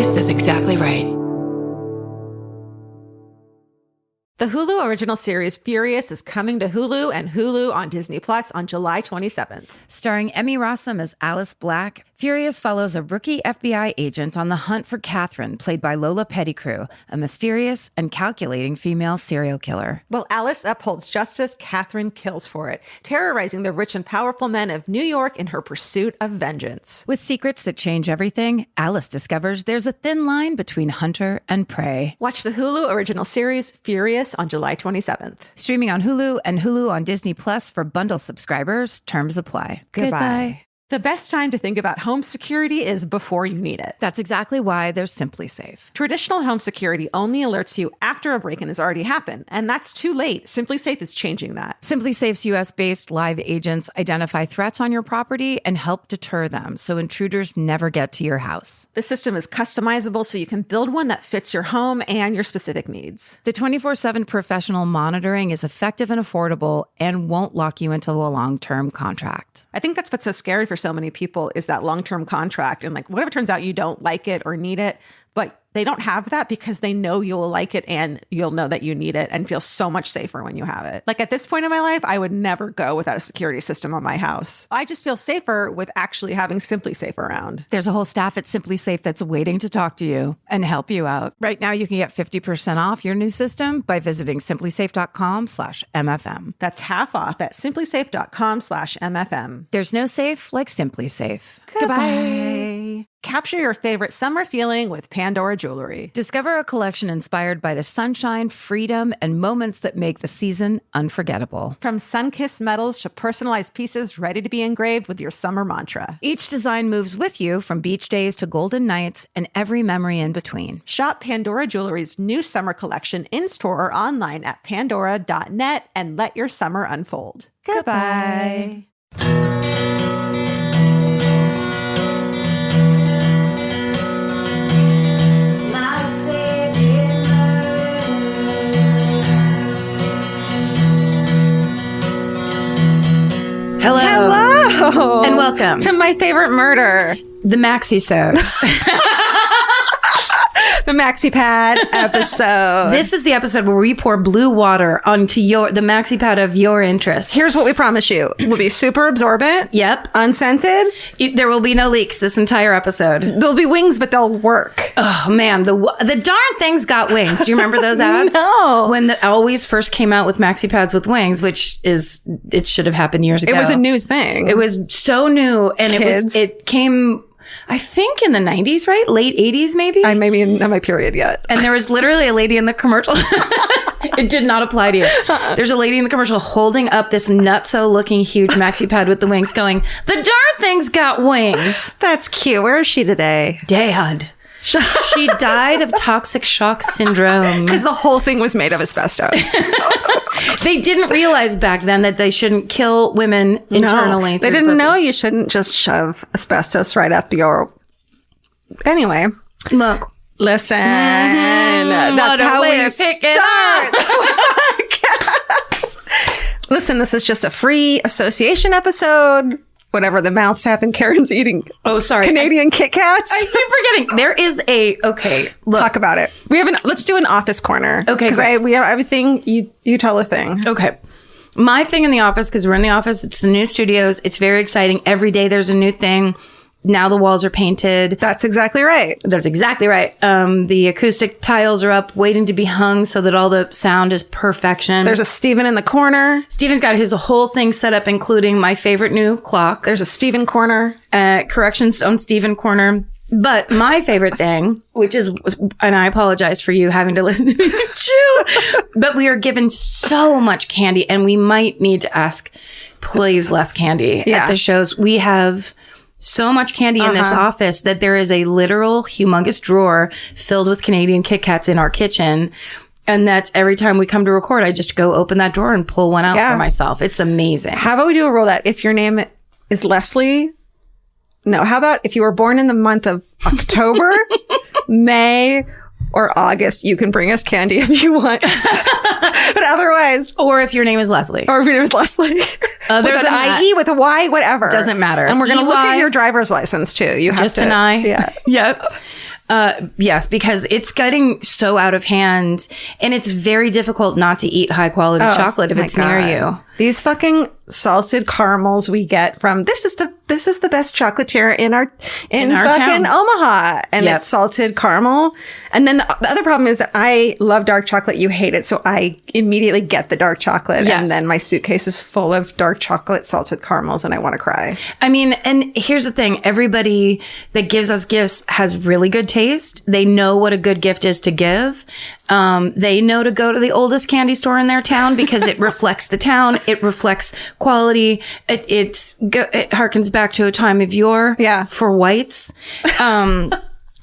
This is exactly right. The Hulu original series Furious is coming to Hulu and Hulu on Disney Plus on July 27th. Starring Emmy Rossum as Alice Black, Furious follows a rookie FBI agent on the hunt for Catherine, played by Lola Pettigrew, a mysterious and calculating female serial killer. While Alice upholds justice, Catherine kills for it, terrorizing the rich and powerful men of New York in her pursuit of vengeance. With secrets that change everything, Alice discovers there's a thin line between hunter and prey. Watch the Hulu original series Furious on July 27th. Streaming on Hulu and Hulu on Disney Plus for bundle subscribers. Terms apply. Goodbye. The best time to think about home security is before you need it. That's exactly why there's Simply Safe. Traditional home security only alerts you after a break-in has already happened, and that's too late. Simply Safe is changing that. Simply Safe's US-based live agents identify threats on your property and help deter them so intruders never get to your house. The system is customizable so you can build one that fits your home and your specific needs. The 24/7 professional monitoring is effective and affordable and won't lock you into a long-term contract. I think that's what's so scary for so many people is that long-term contract. And like, what if it turns out you don't like it or need it, but they don't have that because they know you'll like it and you'll know that you need it and feel so much safer when you have it. Like at this point in my life, I would never go without a security system on my house. I just feel safer with actually having Simply Safe around. There's a whole staff at Simply Safe that's waiting to talk to you and help you out. Right now, you can get 50% off your new system by visiting simplysafe.com/MFM. That's half off at simplysafe.com/MFM. There's no safe like Simply Safe. Goodbye. Capture your favorite summer feeling with Pandora Jewelry. Discover a collection inspired by the sunshine, freedom, and moments that make the season unforgettable. From sun-kissed metals to personalized pieces ready to be engraved with your summer mantra. Each design moves with you from beach days to golden nights and every memory in between. Shop Pandora Jewelry's new summer collection in-store or online at pandora.net and let your summer unfold. Goodbye. Hello. And welcome to my favorite murder, the Maxi-sode. the Maxi Pad episode. This is the episode where we pour blue water onto the Maxi Pad of your interest. Here's what we promise you. We'll be super absorbent. Yep. Unscented. There will be no leaks this entire episode. There'll be wings, but they'll work. Oh, man. The darn thing's got wings. Do you remember those ads? No. When the Always first came out with Maxi Pads with wings, it should have happened years ago. It was a new thing. It was so new. And it came, I think, in the 90s, right? Late 80s, maybe? I may be in my period yet. And there was literally a lady in the commercial. It did not apply to you. There's a lady in the commercial holding up this nutso-looking huge Maxi Pad with the wings going, the darn thing's got wings. That's cute. Where is she today? Dad. She died of toxic shock syndrome. Because the whole thing was made of asbestos. They didn't realize back then that they shouldn't kill women internally. No, they didn't know you shouldn't just shove asbestos right up your... Anyway. Look. Listen. That's how we start. Listen, this is just a free association episode. Whatever the mouths happen, Karen's eating. Oh, sorry. Canadian Kit Kats. I keep forgetting. There is okay. Look. Talk about it. Let's do an office corner. Okay. Because we have everything. You tell a thing. Okay. My thing in the office, because we're in the office, it's the new studios. It's very exciting. Every day there's a new thing. Now the walls are painted. That's exactly right. That's exactly right. The acoustic tiles are up, waiting to be hung so that all the sound is perfection. There's a Steven in the corner. Steven's got his whole thing set up, including my favorite new clock. There's a Steven corner. Corrections on Steven corner. But my favorite thing, which is, and I apologize for you having to listen to me chew, but we are given so much candy, and we might need to ask, please, less candy at the shows. We have so much candy in this office that there is a literal humongous drawer filled with Canadian Kit Kats in our kitchen. And that's every time we come to record, I just go open that drawer and pull one out for myself. It's amazing. How about we do a rule that if your name is Leslie... No, how about if you were born in the month of October, May, or August, you can bring us candy if you want. But otherwise... Or if your name is Leslie. Or if your name is Leslie. Other with than an IE, with a Y, whatever. Doesn't matter. And we're going to look at your driver's license, too. You have just an I. Yeah. Yep. Yes, because it's getting so out of hand, and it's very difficult not to eat high quality chocolate if it's near you. These fucking salted caramels we get from this is the best chocolatier in fucking town. Omaha, and it's salted caramel. And then the other problem is that I love dark chocolate. You hate it, so I immediately get the dark chocolate, and then my suitcase is full of dark chocolate salted caramels, and I want to cry. I mean, and here's the thing: everybody that gives us gifts has really good taste. They know what a good gift is to give. They know to go to the oldest candy store in their town because it reflects the town. It reflects quality. It harkens back to a time of yore. Yeah. For whites.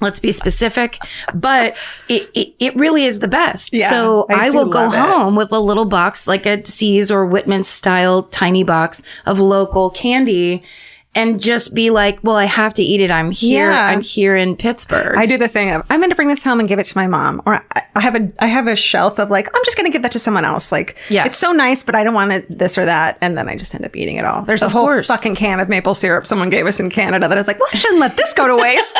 Let's be specific, but it really is the best. Yeah, so I will go love it. home with a little box, like a C's or Whitman style tiny box of local candy, and just be like, well, I have to eat it. I'm here. Yeah. I'm here in Pittsburgh. I do the thing of I'm going to bring this home and give it to my mom, or I have a shelf of like I'm just going to give that to someone else. Like it's so nice, but I don't want it this or that, and then I just end up eating it all. There's a whole fucking can of maple syrup someone gave us in Canada that I was like, well, I shouldn't let this go to waste.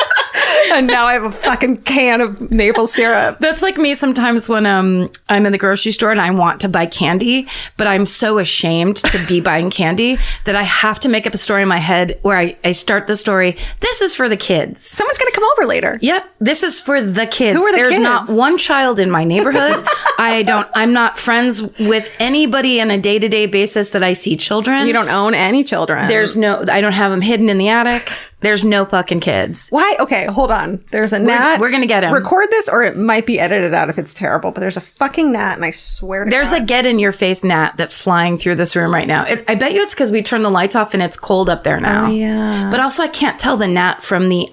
And now I have a fucking can of maple syrup. That's like me sometimes when I'm in the grocery store and I want to buy candy, but I'm so ashamed to be buying candy that I have to make up a story in my head where I start the story. This is for the kids. Someone's going to come over later. Yep. This is for the kids. Who are the There's kids? not one child in my neighborhood. I'm not friends with anybody on a day-to-day basis that I see children. You don't own any children. I don't have them hidden in the attic. There's no fucking kids. Why? Okay, hold on. There's a gnat. We're going to get him. Record this, or it might be edited out if it's terrible, but there's a fucking gnat, and I swear to There's God. a get-in-your-face gnat that's flying through this room right now. I bet you it's because we turned the lights off and it's cold up there now. Oh, yeah. But also, I can't tell the gnat from the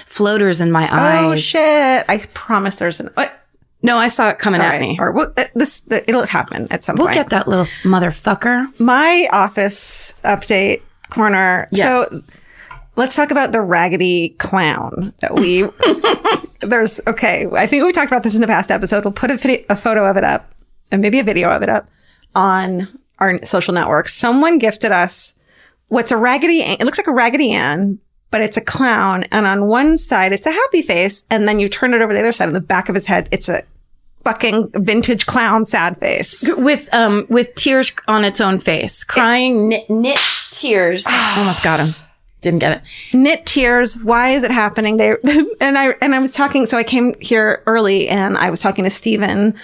floaters in my eyes. Oh, shit. I promise there's an... What? No, I saw it coming at me. Or it'll happen at some We'll point. get that little motherfucker. My office update corner. Yeah. So let's talk about the raggedy clown that we... I think we talked about this in the past episode. We'll put a photo of it up, and maybe a video of it up on our social networks. Someone gifted us what's a Raggedy Ann. It looks like a Raggedy Ann, but it's a clown. And on one side, it's a happy face. And then you turn it over the other side, on the back of his head, it's a fucking vintage clown sad face. With tears on its own face. Crying, knit tears. Almost got him. Didn't get it. Knit tears. Why is it happening? I was talking, so I came here early and I was talking to Stephen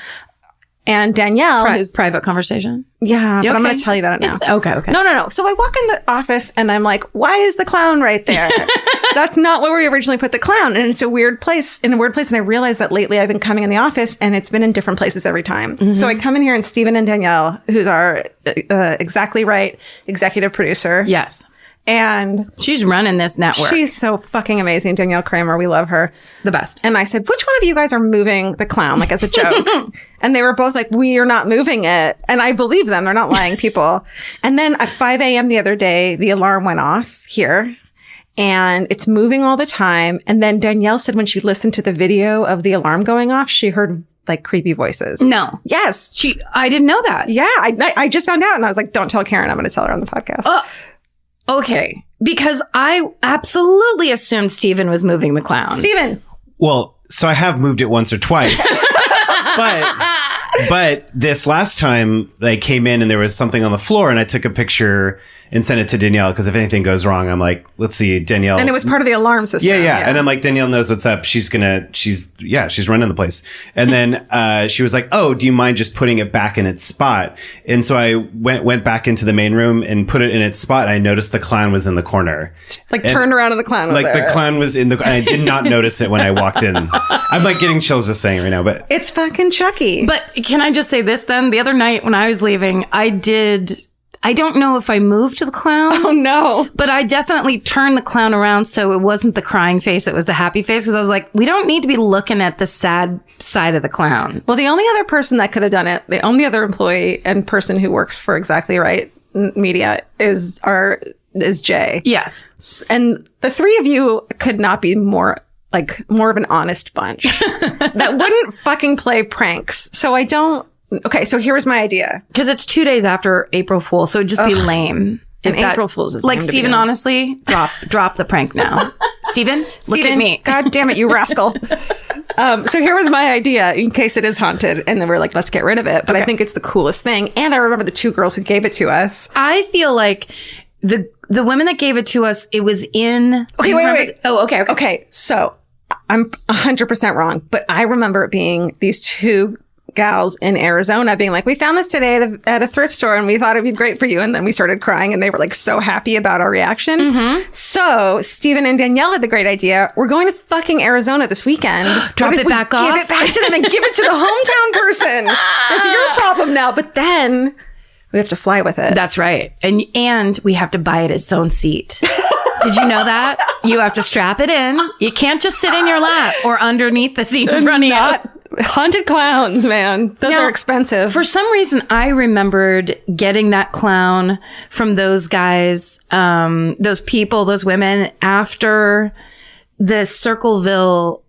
and Danielle. Private conversation? Yeah, but okay? I'm going to tell you about it now. Okay. No. So I walk in the office and I'm like, why is the clown right there? That's not where we originally put the clown. And it's a weird place. And I realized that lately I've been coming in the office and it's been in different places every time. Mm-hmm. So I come in here and Stephen and Danielle, who's our Exactly Right executive producer. Yes. And she's running this network. She's so fucking amazing. Danielle Kramer. We love her. The best. And I said, which one of you guys are moving the clown? Like as a joke. And they were both like, we are not moving it. And I believe them. They're not lying people. And then at 5 a.m. the other day, the alarm went off here and it's moving all the time. And then Danielle said when she listened to the video of the alarm going off, she heard like creepy voices. No. Yes. I didn't know that. Yeah. I just found out and I was like, don't tell Karen. I'm going to tell her on the podcast. Okay. Because I absolutely assumed Stephen was moving the clown. Stephen. Well, so I have moved it once or twice. But this last time I came in and there was something on the floor and I took a picture and sent it to Danielle because if anything goes wrong, I'm like, let's see, Danielle. And it was part of the alarm system. Yeah. And I'm like, Danielle knows what's up. She's running the place. And then she was like, oh, do you mind just putting it back in its spot? And so I went back into the main room and put it in its spot. And I noticed the clown was in the corner. Turned around and the clown was there. The clown was I did not notice it when I walked in. I'm like getting chills just saying it right now, but it's fucking Chucky. But can I just say this then? The other night when I was leaving, I don't know if I moved the clown. Oh, no. But I definitely turned the clown around so it wasn't the crying face, it was the happy face. Because I was like, we don't need to be looking at the sad side of the clown. Well, the only other person that could have done it, the only other employee and person who works for Exactly Right Media is Jay. Yes. And the three of you could not be more of an honest bunch that wouldn't fucking play pranks. So I don't... Okay, so here was my idea. Because it's 2 days after April Fool, so it'd just be lame. And April Fool's is like lame to Stephen, begin. honestly, drop the prank now. Steven, look at Steven, me. God damn it, you rascal. So here was my idea in case it is haunted. And then we're like, let's get rid of it. But I think it's the coolest thing. And I remember the two girls who gave it to us. I feel like the women that gave it to us, it was in... Okay, wait. Oh, okay. Okay, so I'm 100% wrong. But I remember it being these two gals in Arizona being like, we found this today at a thrift store and we thought it'd be great for you. And then we started crying and they were like so happy about our reaction. Mm-hmm. So Stephen and Danielle had the great idea. We're going to fucking Arizona this weekend. Drop it back off? Give it back to them and give it to the hometown person. That's your problem now. But then we have to fly with it. That's right. And we have to buy it its own seat. Did you know that? You have to strap it in. You can't just sit in your lap or underneath the seat in front of you. Haunted clowns, man. Those are expensive. For some reason, I remembered getting that clown from those guys, those people, those women after the Circleville,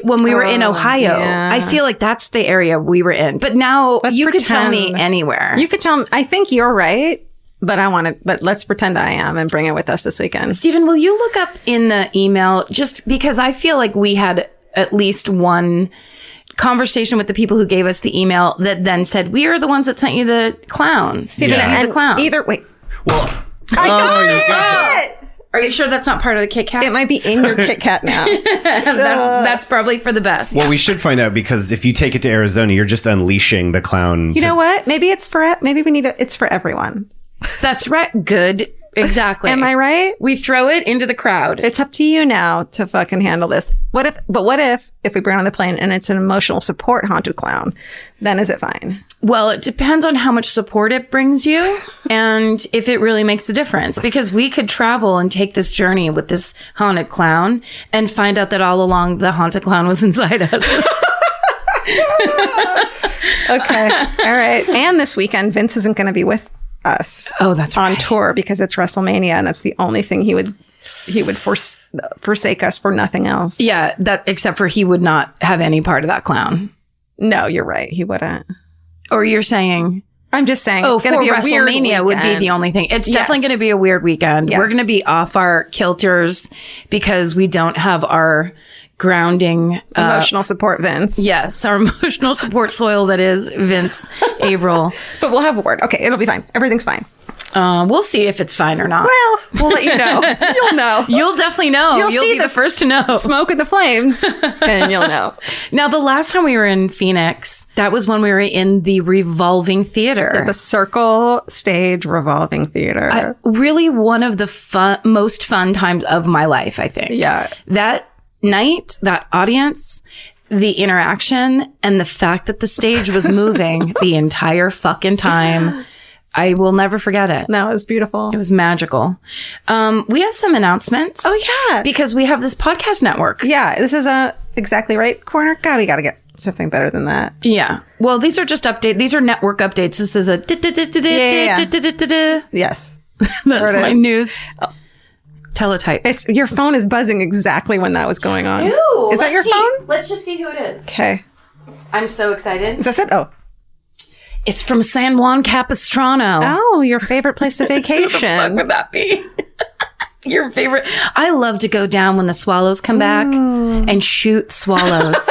when we were in Ohio. Yeah. I feel like that's the area we were in. But now you could tell me anywhere. You could tell me. I think you're right. But let's pretend I am and bring it with us this weekend. Stephen, will you look up in the email, just because I feel like we had at least one conversation with the people who gave us the email that then said, we are the ones that sent you the clown. Stephen, and the clown. Wait. Well, I got it! Are you sure that's not part of the Kit Kat? It might be in your Kit Kat now. that's probably for the best. Well, we should find out, because if you take it to Arizona, you're just unleashing the clown. You know what? Maybe it's it's for everyone. That's right. Good. Exactly. Am I right? We throw it into the crowd. It's up to you now to fucking handle this. What if we bring it on the plane and it's an emotional support haunted clown? Then is it fine? Well, it depends on how much support it brings you and if it really makes a difference. Because we could travel and take this journey with this haunted clown and find out that all along the haunted clown was inside us. Okay. All right. And this weekend, Vince isn't going to be with us. Oh, that's on right. tour, because it's WrestleMania and that's the only thing he would forsake us for nothing else. Yeah, that except for he would not have any part of that clown. No, you're right. He wouldn't. Or you're saying... I'm just saying. Oh, it's gonna for be a WrestleMania weird would be the only thing. It's definitely going to be a weird weekend. Yes. We're going to be off our kilters because we don't have our grounding emotional support, Vince. Yes, our emotional support soil that is Vince Averill. But we'll have a word. Okay, it'll be fine. Everything's fine. We'll see if it's fine or not. Well, we'll let you know. You'll know. You'll definitely know. You'll see be the first to know. Smoke in the flames, and you'll know. Now, the last time we were in Phoenix, that was when we were in the revolving theater. The Circle Stage Revolving Theater. Really one of the most fun times of my life, I think. Yeah. That night, that audience, the interaction, and the fact that the stage was moving the entire fucking time. I will never forget it. No, it was beautiful. It was magical. We have some announcements. Oh, yeah. Because we have this podcast network. Yeah, this is a Exactly Right corner. God, we got to get something better than that. Yeah. Well, these are just updates. These are network updates. This is a... Yes. That's my news. Teletype. Your phone is buzzing exactly when that was going on. Ooh, is that your phone? Let's just see who it is. Okay. I'm so excited. Is that it? Oh. It's from San Juan Capistrano. Oh, your favorite place to vacation. Who the fuck would that be? Your favorite. I love to go down when the swallows come back and shoot swallows.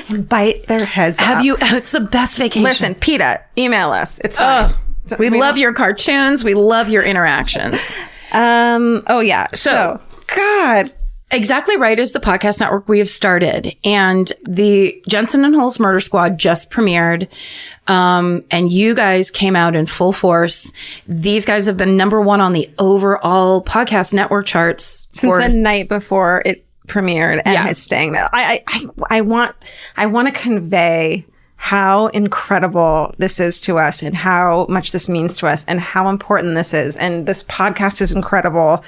And bite their heads Have up. you? It's the best vacation. Listen, PETA, email us. It's fine. We love your cartoons. We love your interactions. Oh, yeah. So, God. Exactly Right is the podcast network we have started. And the Jensen and Holes Murder Squad just premiered. And you guys came out in full force. These guys have been number one on the overall podcast network charts Since the night before it premiered and is staying there. I want to convey how incredible this is to us and how much this means to us and how important this is. And this podcast is incredible.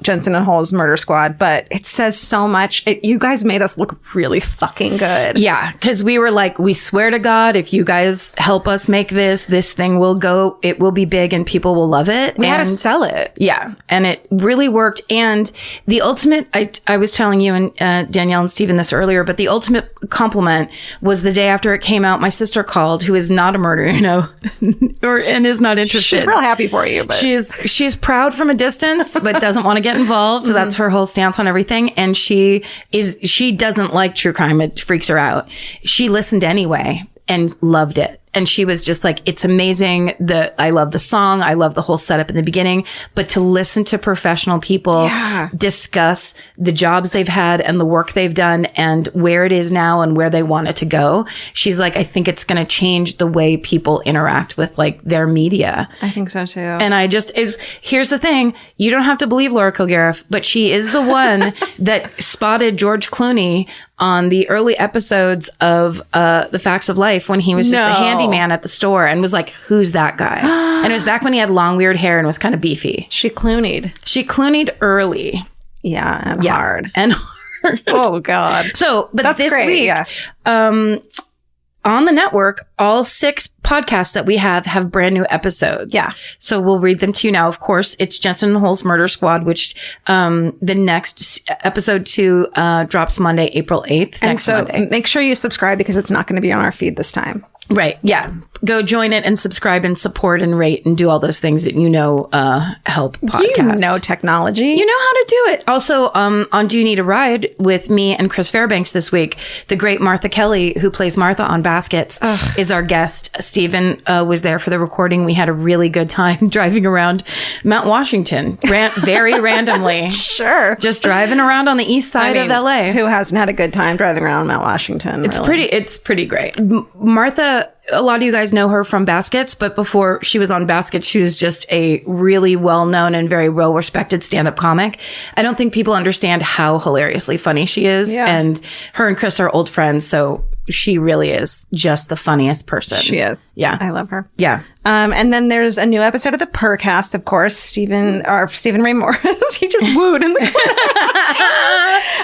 Jensen and Holes Murder Squad, but it says so much. You guys made us look really fucking good. Yeah, because we were like, we swear to God, if you guys help us make this thing will go, it will be big and people will love it. We had to sell it. Yeah, and it really worked. And the ultimate, I was telling you and Danielle and Stephen this earlier, but the ultimate compliment was the day after it came out, my sister called, who is not a murderer, and is not interested. She's real happy for you. But She's proud from a distance, but doesn't want to get get involved. That's her whole stance on everything. And she doesn't like true crime. It freaks her out. She listened anyway and loved it. And she was just like, it's amazing. I love the song. I love the whole setup in the beginning. But to listen to professional people discuss the jobs they've had and the work they've done and where it is now and where they want it to go, she's like, I think it's going to change the way people interact with like their media. I think so too. And here's the thing. You don't have to believe Laura Kilgariff, but she is the one that spotted George Clooney on the early episodes of The Facts of Life when he was just the handyman at the store and was like, who's that guy? And it was back when he had long, weird hair and was kind of beefy. She Clooney'd. She Clooney'd early. Yeah, and hard. And hard. Oh, God. So, but that's this great, week, on the network, all 6 podcasts that we have brand new episodes. Yeah. So we'll read them to you now. Of course, it's Jensen and Hole's Murder Squad, which the next episode 2 drops Monday, April 8th. And so Monday. Make sure you subscribe because it's not going to be on our feed this time. Right. Yeah. Go join it and subscribe and support and rate and do all those things that help podcast. You know technology. You know how to do it. Also, on Do You Need a Ride with me and Chris Fairbanks this week, the great Martha Kelly, who plays Martha on Baskets, is our guest. Stephen was there for the recording. We had a really good time driving around Mount Washington, very randomly. Sure. Just driving around on the east side of LA. Who hasn't had a good time driving around Mount Washington? It's pretty great. Martha, a lot of you guys know her from Baskets, but before she was on Baskets, she was just a really well-known and very well-respected stand-up comic. I don't think people understand how hilariously funny she is. Yeah. And her and Chris are old friends, so she really is just the funniest person. She is. Yeah. I love her. Yeah. And then there's a new episode of the Purrcast, of course. Stephen Ray Morris. He just wooed in the corner.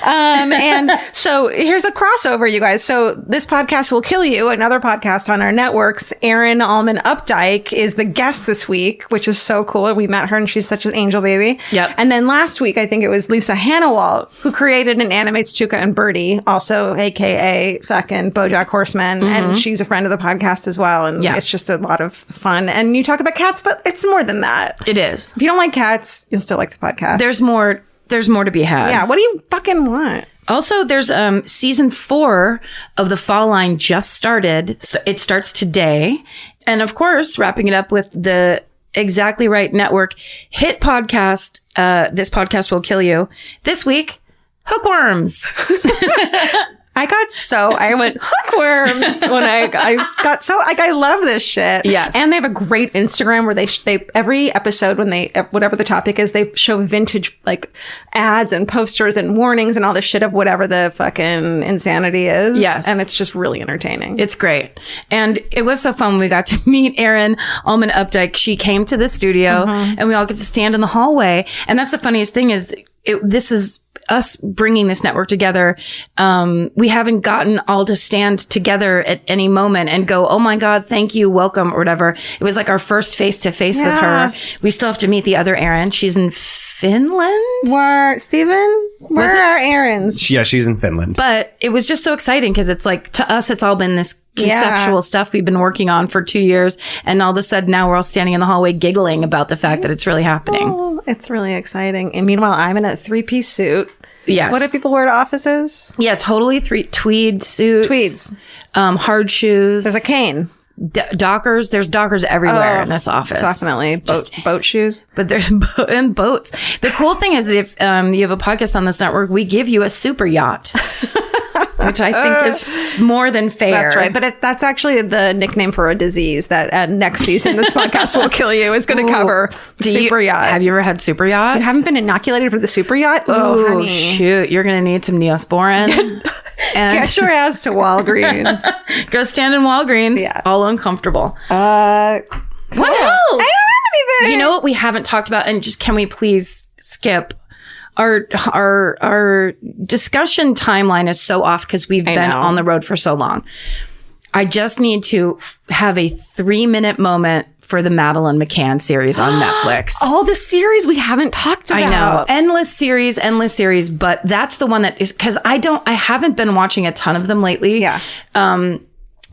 And so here's a crossover, you guys. So This Podcast Will Kill You, another podcast on our networks. Erin Allman Updike is the guest this week, which is so cool. We met her and she's such an angel baby. Yep. And then last week, I think it was Lisa Hannawalt, who created and animates Chuka and Birdie, also AKA fucking BoJack Horseman. And she's a friend of the podcast as well. And it's just a lot of fun. And you talk about cats, but it's more than that. It is. If you don't like cats, you'll still like the podcast. There's more to be had. Yeah. What do you fucking want? Also, there's season 4 of The Fall Line just started. So it starts today. And of course, wrapping it up with the Exactly Right Network hit podcast, This Podcast Will Kill You. This week, Hookworms. I went hookworms when I got so like, I love this shit. Yes. And they have a great Instagram where they every episode when they, whatever the topic is, they show vintage like ads and posters and warnings and all the shit of whatever the fucking insanity is. Yes. And it's just really entertaining. It's great. And it was so fun when we got to meet Erin Allman Updike. She came to the studio and we all get to stand in the hallway. And that's the funniest thing is this is us bringing this network together. We haven't gotten all to stand together at any moment and go, oh my God, thank you, welcome, or whatever. It was like our first face-to-face with her. We still have to meet the other Erin. She's in Finland. Where are our Erins? Yeah, she's in Finland. But it was just so exciting because it's like, to us, it's all been this conceptual stuff we've been working on for 2 years. And all of a sudden now we're all standing in the hallway giggling about the fact that it's really happening. Oh, it's really exciting. And meanwhile, I'm in a 3-piece suit. Yes. What do people wear to offices? Yeah, totally. Tweed suits. Tweeds. Hard shoes. There's a cane. Dockers. There's dockers everywhere in this office. Definitely. Boat shoes. But there's and boats. The cool thing is that if you have a podcast on this network, we give you a super yacht. Which I think is more than fair. That's right. But that's actually the nickname for a disease that next season This Podcast Will Kill You is going to cover. Super yacht. Have you ever had super yacht? You haven't been inoculated for the super yacht? Oh, honey. Shoot. You're going to need some Neosporin. And get your ass to Walgreens. Go stand in Walgreens. Yeah. All uncomfortable. What else? I don't have anything. You know what we haven't talked about? And just can we please skip? Our discussion timeline is so off because we've been on the road for so long. I just need to have a 3-minute moment for the Madeleine McCann series on Netflix. All the series we haven't talked about. I know. Endless series, but that's the one that is, because I haven't been watching a ton of them lately. Yeah.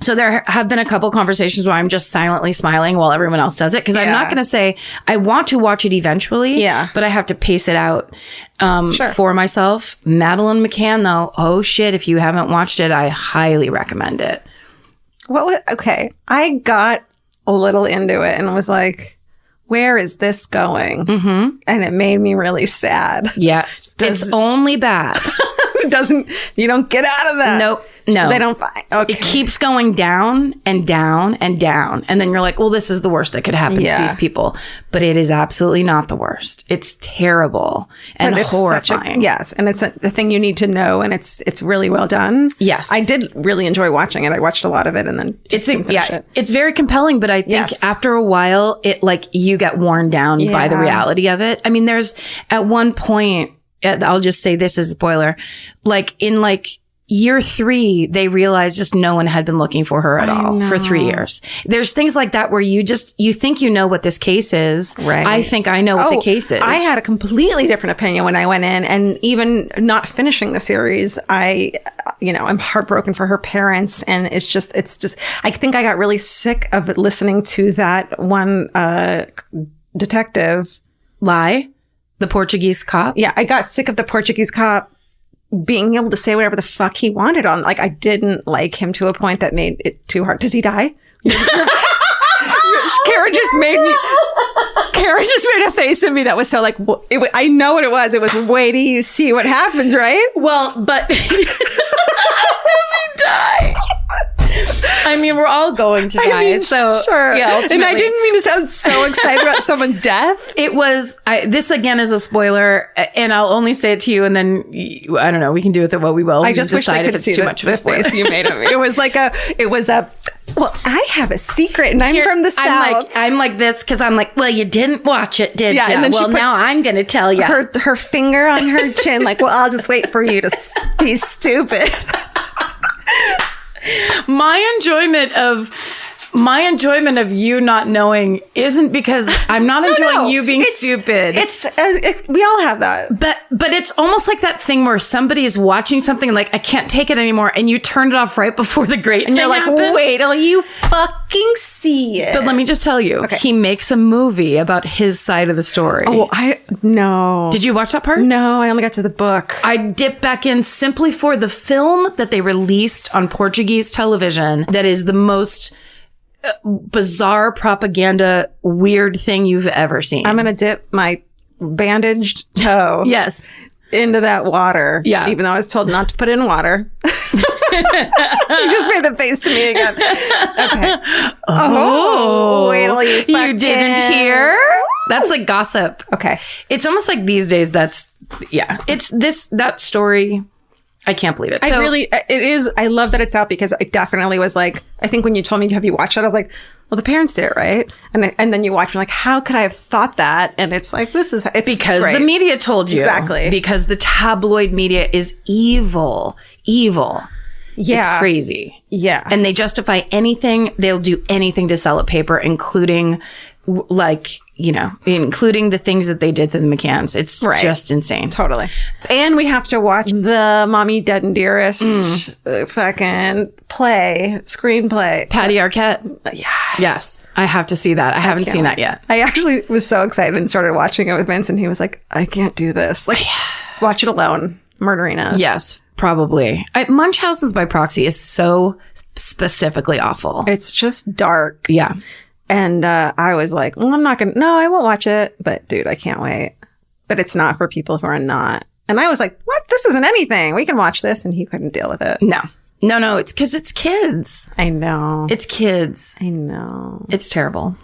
So there have been a couple conversations where I'm just silently smiling while everyone else does it. Because I'm not going to say I want to watch it eventually. Yeah. But I have to pace it out for myself. Madeline McCann, though, oh shit, if you haven't watched it, I highly recommend it. Okay. I got a little into it and was like, where is this going? Mm-hmm. And it made me really sad. Yes. It's only bad. You don't get out of that. Nope. No. They don't find. Okay. It keeps going down and down and down. And then you're like, well, this is the worst that could happen to these people. But it is absolutely not the worst. It's terrible and horrifying. Yes. And it's the thing you need to know. And it's really well done. Yes. I did really enjoy watching it. I watched a lot of it and then just didn't finish it. It's very compelling. But I think after a while, it you get worn down by the reality of it. I mean, there's at one point, I'll just say this as a spoiler, in year 3, they realized just no one had been looking for her at all for 3 years. There's things like that where you think you know what this case is. Right. I think I know what the case is. I had a completely different opinion when I went in, and even not finishing the series, I'm heartbroken for her parents. And it's just, I think I got really sick of listening to that one, detective. Lie? The Portuguese cop? Yeah. I got sick of the Portuguese cop being able to say whatever the fuck he wanted on. I didn't like him to a point that made it too hard. Does he die? Karen just made a face at me that was so I know what it was. It was, wait till you see what happens, right? Well, but does he die? I mean, we're all going to die. Sure. Yeah, ultimately. And I didn't mean to sound so excited about someone's death. It was, this again is a spoiler, and I'll only say it to you, and then, I don't know, we can do with it what we will. I just wish they could see the face you made of me. It was well, I have a secret, and I'm from the South. I'm like this, because I'm like, well, you didn't watch it, did you? And then well, now I'm going to tell you. Her finger on her chin, well, I'll just wait for you to be stupid. My enjoyment of you not knowing isn't because I'm not enjoying you being stupid. We all have that. But it's almost like that thing where somebody is watching something and I can't take it anymore, and you turned it off right before the great and thing you're happens. Wait till you fucking see it. But let me just tell you, he makes a movie about his side of the story. Oh, no. Did you watch that part? No, I only got to the book. I dipped back in simply for the film that they released on Portuguese television that is the most bizarre propaganda weird thing you've ever seen. I'm gonna dip my bandaged toe into that water, even though I was told not to put it in water. She just made the face to me again. Okay. Wait till you didn't hear? That's like gossip. Okay. It's almost like these days it's that story. I can't believe it. It is. I love that it's out, because I definitely was I think when you told me, have you watched it? I was like, well, the parents did it, right? And then you watch, you're like, how could I have thought that? And it's it's because great. The media told you. Exactly. Because the tabloid media is evil. Yeah. It's crazy. Yeah. And they justify anything. They'll do anything to sell a paper, including including the things that they did to the McCanns. It's just insane. Totally. And we have to watch the Mommy Dead and Dearest fucking screenplay. Patty Arquette. Yes. I have to see that. I haven't seen that yet. I actually was so excited and started watching it with Vince, and he was like, I can't do this. Watch it alone. Murdering us. Yes. Probably. Munchausen's by proxy is so specifically awful. It's just dark. Yeah. And I was like, well, I won't watch it. But dude, I can't wait. But it's not for people who are not. And I was like, what? This isn't anything. We can watch this. And he couldn't deal with it. No. It's because it's kids. I know. It's kids. I know. It's terrible.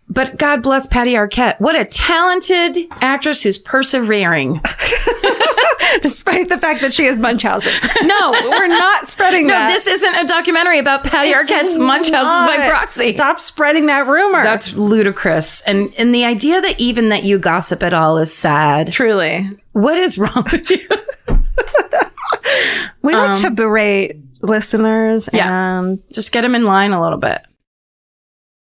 But God bless Patty Arquette. What a talented actress who's persevering. Despite the fact that she has Munchausen. No, we're not spreading that. No, this isn't a documentary about Patty Arquette's Munchausen by proxy. Stop spreading that rumor. That's ludicrous. And the idea that even that you gossip at all is sad. Truly. What is wrong with you? We like to berate listeners and just get them in line a little bit.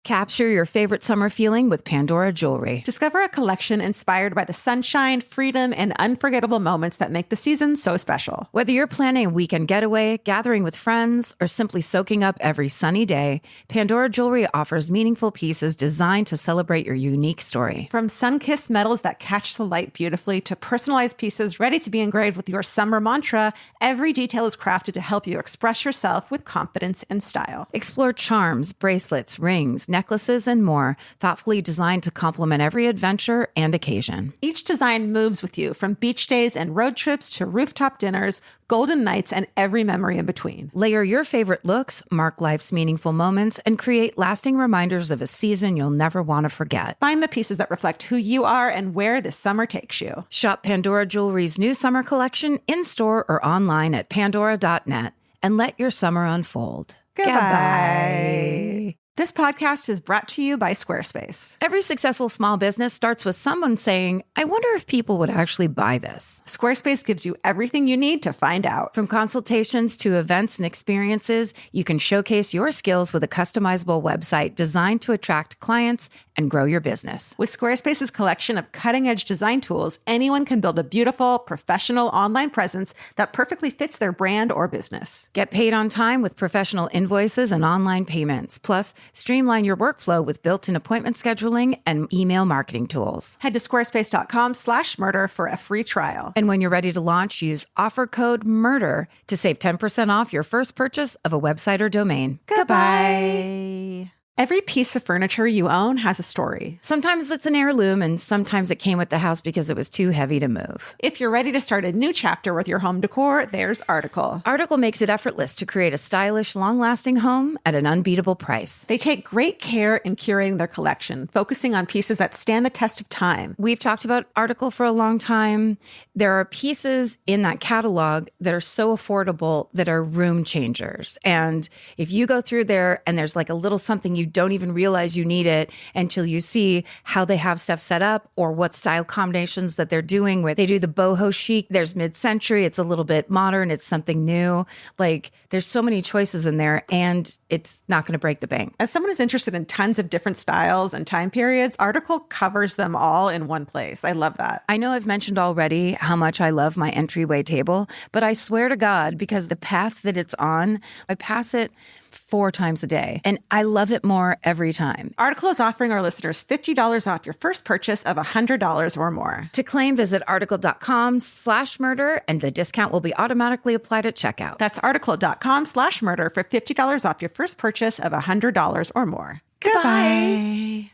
Capture your favorite summer feeling with Pandora Jewelry. Discover a collection inspired by the sunshine, freedom, and unforgettable moments that make the season so special. Whether you're planning a weekend getaway, gathering with friends, or simply soaking up every sunny day, Pandora Jewelry offers meaningful pieces designed to celebrate your unique story. From sun-kissed metals that catch the light beautifully to personalized pieces ready to be engraved with your summer mantra, every detail is crafted to help you express yourself with confidence and style. Explore charms, bracelets, rings, necklaces, and more, thoughtfully designed to complement every adventure and occasion. Each design moves with you, from beach days and road trips to rooftop dinners, golden nights, and every memory in between. Layer your favorite looks, mark life's meaningful moments, and create lasting reminders of a season you'll never want to forget. Find the pieces that reflect who you are and where this summer takes you. Shop Pandora Jewelry's new summer collection in-store or online at pandora.net and let your summer unfold. Goodbye. This podcast is brought to you by Squarespace. Every successful small business starts with someone saying, I wonder if people would actually buy this. Squarespace gives you everything you need to find out. From consultations to events and experiences, you can showcase your skills with a customizable website designed to attract clients and grow your business. With Squarespace's collection of cutting-edge design tools, anyone can build a beautiful, professional online presence that perfectly fits their brand or business. Get paid on time with professional invoices and online payments. Plus, streamline your workflow with built-in appointment scheduling and email marketing tools. Head to squarespace.com/murder for a free trial. And when you're ready to launch, use offer code MURDER to save 10% off your first purchase of a website or domain. Goodbye. Every piece of furniture you own has a story. Sometimes it's an heirloom, and sometimes it came with the house because it was too heavy to move. If you're ready to start a new chapter with your home decor, there's Article. Article makes it effortless to create a stylish, long-lasting home at an unbeatable price. They take great care in curating their collection, focusing on pieces that stand the test of time. We've talked about Article for a long time. There are pieces in that catalog that are so affordable that are room changers. And if you go through there and there's like a little something you don't even realize you need it until you see how they have stuff set up or what style combinations that they're doing with. They do the boho chic. There's mid-century. It's a little bit modern. It's something new. Like there's so many choices in there and it's not going to break the bank. As someone who's interested in tons of different styles and time periods, Article covers them all in one place. I love that. I know I've mentioned already how much I love my entryway table, but I swear to God, because the path that it's on, I pass it 4 times a day, and I love it more every time. Article is offering our listeners $50 off your first purchase of $100 or more. To claim, visit article.com/murder, and the discount will be automatically applied at checkout. That's article.com/murder for $50 off your first purchase of $100 or more. Goodbye.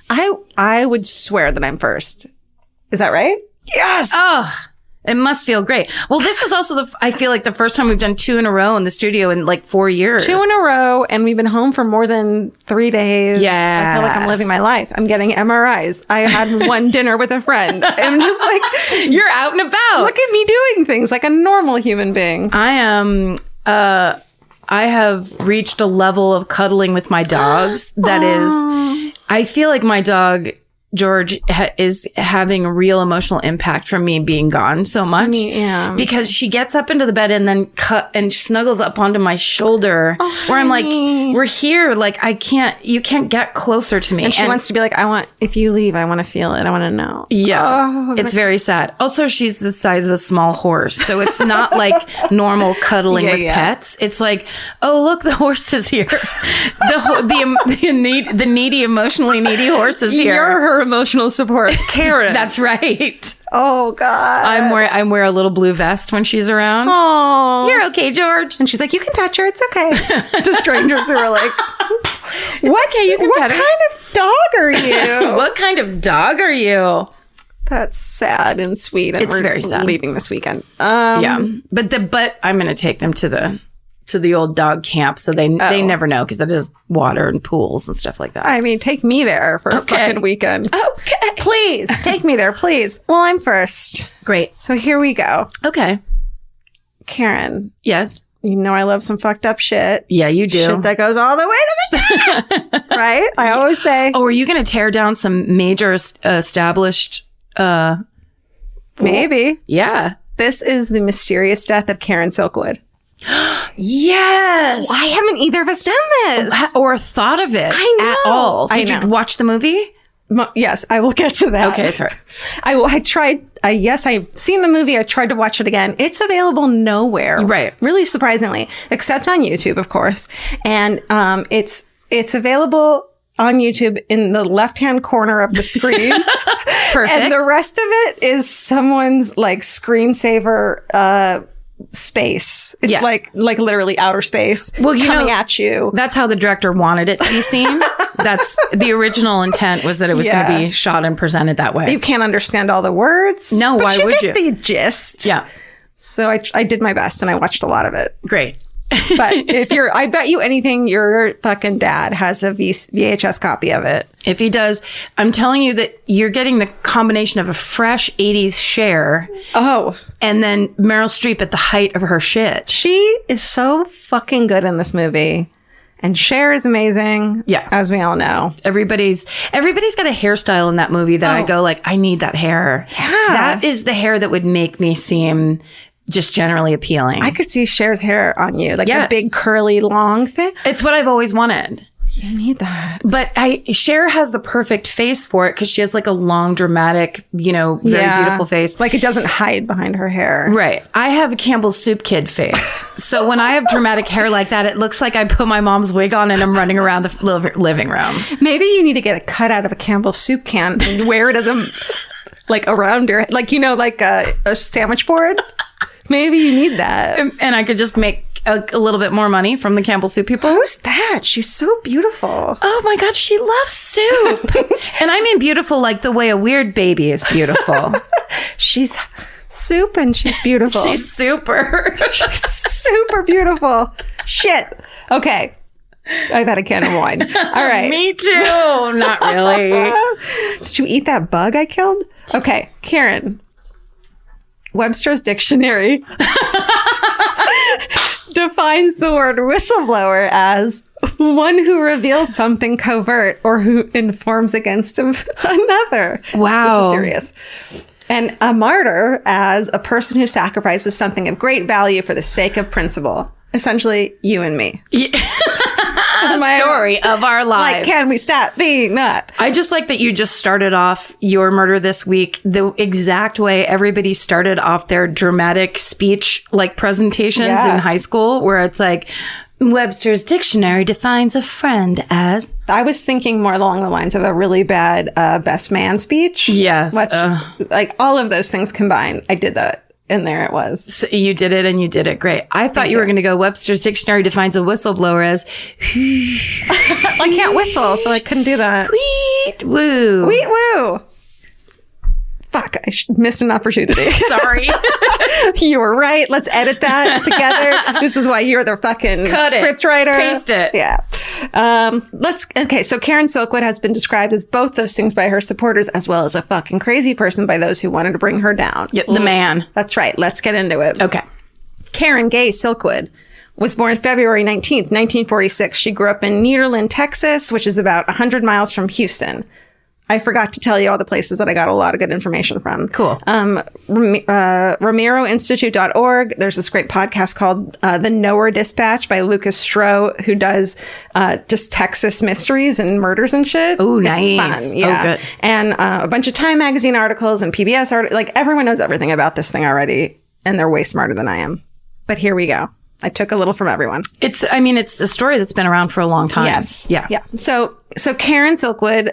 I would swear that I'm first. Is that right? Yes! Oh, it must feel great. Well, this is also I feel like the first time we've done 2 in a row in the studio in like 4 years. 2 in a row, and we've been home for more than 3 days. Yeah. I feel like I'm living my life. I'm getting MRIs. I had one dinner with a friend. I'm just like, you're out and about. Look at me doing things like a normal human being. I am, I have reached a level of cuddling with my dogs that is, I feel like my dog George is having a real emotional impact from me being gone so much. Yeah. Because she gets up into the bed and then snuggles up onto my shoulder where I'm like, we're here. Like, you can't get closer to me. And she wants to be like, if you leave, I want to feel it. I want to know. Yes. It's very sad. Also, she's the size of a small horse. So it's not like normal cuddling with pets. It's like, oh, look, the horse is here. The needy, emotionally needy horse is here. You're her emotional support, Karen. That's right. Oh God. I wear a little blue vest when she's around. Oh, you're okay, George. And she's like, you can touch her. It's okay. To strangers who are like, what? Okay, you can pet her. What kind of dog are you? What kind of dog are you? That's sad and sweet. And it's very sad. Leaving this weekend. Yeah, but I'm going to take them to the old dog camp, so they never know because it is water and pools and stuff like that. I mean, take me there for a fucking weekend. Okay. Please, take me there, please. Well, I'm first. Great. So here we go. Okay. Karen. Yes? You know I love some fucked up shit. Yeah, you do. Shit that goes all the way to the top. Right? I always say. Oh, are you going to tear down some major established... Maybe. Yeah. This is the mysterious death of Karen Silkwood. Yes. Why haven't either of us done this? Or thought of it I know. at all. Did I know. you watch the movie? Yes, I will get to that. Okay, sorry. I tried. Yes, I've seen the movie. I tried to watch it again. It's available nowhere. Right. Really surprisingly, except on YouTube, of course. And it's available on YouTube in the left-hand corner of the screen. Perfect. And the rest of it is someone's like screensaver space. It's Yes. like literally outer space coming at you. That's how the director wanted it to be seen. That's the original intent, was that it was going to be shot and presented that way. You can't understand all the words. No, but why would you? Get the gist. Yeah. So I did my best and I watched a lot of it. Great. But I bet you anything, your fucking dad has a VHS copy of it. If he does, I'm telling you that you're getting the combination of a fresh 80s Cher Oh, and then Meryl Streep at the height of her shit. she is so fucking good in this movie. And Cher is amazing. Yeah. As we all know. Everybody's got a hairstyle in that movie that I go like, I need that hair. Yeah. That is the hair that would make me seem just generally appealing. I could see Cher's hair on you. Like Yes. a big curly long thing. It's what I've always wanted. You need that. But Cher has the perfect face for it because she has like a long, dramatic, very beautiful face. Like it doesn't hide behind her hair. Right. I have a Campbell's Soup Kid face. So when I have dramatic hair like that, it looks like I put my mom's wig on and I'm running around the living room. Maybe you need to get a cut out of a Campbell's soup can and wear it as a, like around your, like, like a sandwich board. Maybe you need that. And I could just make a little bit more money from the Campbell Soup people. Who's that? She's so beautiful. Oh my God, she loves soup. And I mean beautiful like the way a weird baby is beautiful. She's soup and she's beautiful. She's super. She's super beautiful. Shit. Okay. I've had a can of wine. All right. Me too. Not really. Did you eat that bug I killed? Okay. Karen. Webster's Dictionary defines the word whistleblower as one who reveals something covert or who informs against another. Wow. This is serious. And a martyr as a person who sacrifices something of great value for the sake of principle. Essentially, you and me. My story of our lives. Like, can we stop being that? I just like that you just started off your murder this week the exact way everybody started off their dramatic speech like presentations in high school, where it's like, Webster's Dictionary defines a friend as... I was thinking more along the lines of a really bad best man speech. Yes. Which, like all of those things combined, I did that. And there it was. So you did it and you did it great. I thought you were going to go Webster's Dictionary defines a whistleblower as... I can't whistle, so I couldn't do that. Tweet woo. Tweet woo. Fuck, I missed an opportunity. Sorry. You were right. Let's edit that together. This is why you're the fucking script writer. Paste it. Yeah. Okay, so Karen Silkwood has been described as both those things by her supporters as well as a fucking crazy person by those who wanted to bring her down. Yeah, the man. That's right. Let's get into it. Okay. Karen Gay Silkwood was born February 19th, 1946. She grew up in Nederland, Texas, which is about 100 miles from Houston. I forgot to tell you all the places that I got a lot of good information from. Cool. RomeroInstitute.org. There's this great podcast called The Knower Dispatch by Lucas Stroh, who does just Texas mysteries and murders and shit. Oh, nice. It's fun. Yeah. Oh, good. And a bunch of Time Magazine articles and PBS articles. Like, everyone knows everything about this thing already, and they're way smarter than I am. But here we go. I took a little from everyone. It's a story that's been around for a long time. Yes. Yeah. Yeah. So Karen Silkwood,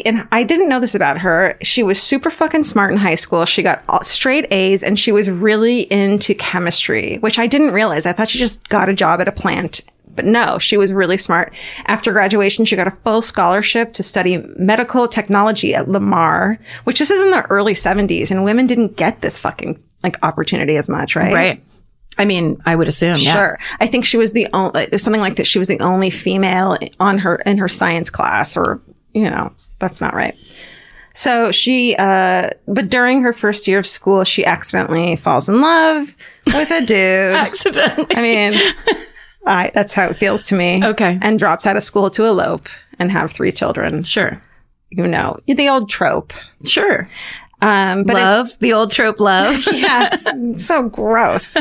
and I didn't know this about her. She was super fucking smart in high school. She got straight A's and she was really into chemistry, which I didn't realize. I thought she just got a job at a plant. But no, she was really smart. After graduation, she got a full scholarship to study medical technology at Lamar, which this is in the early 70s. And women didn't get this fucking opportunity as much, right? Right. I mean, I would assume, yes. Sure. I think she was the only, there's something like that. She was the only female in her science class, or, that's not right. So but during her first year of school, she accidentally falls in love with a dude. Accidentally. I mean, that's how it feels to me. Okay. And drops out of school to elope and have 3 children. Sure. The old trope. Sure. But love, the old trope love. Yeah, it's so gross.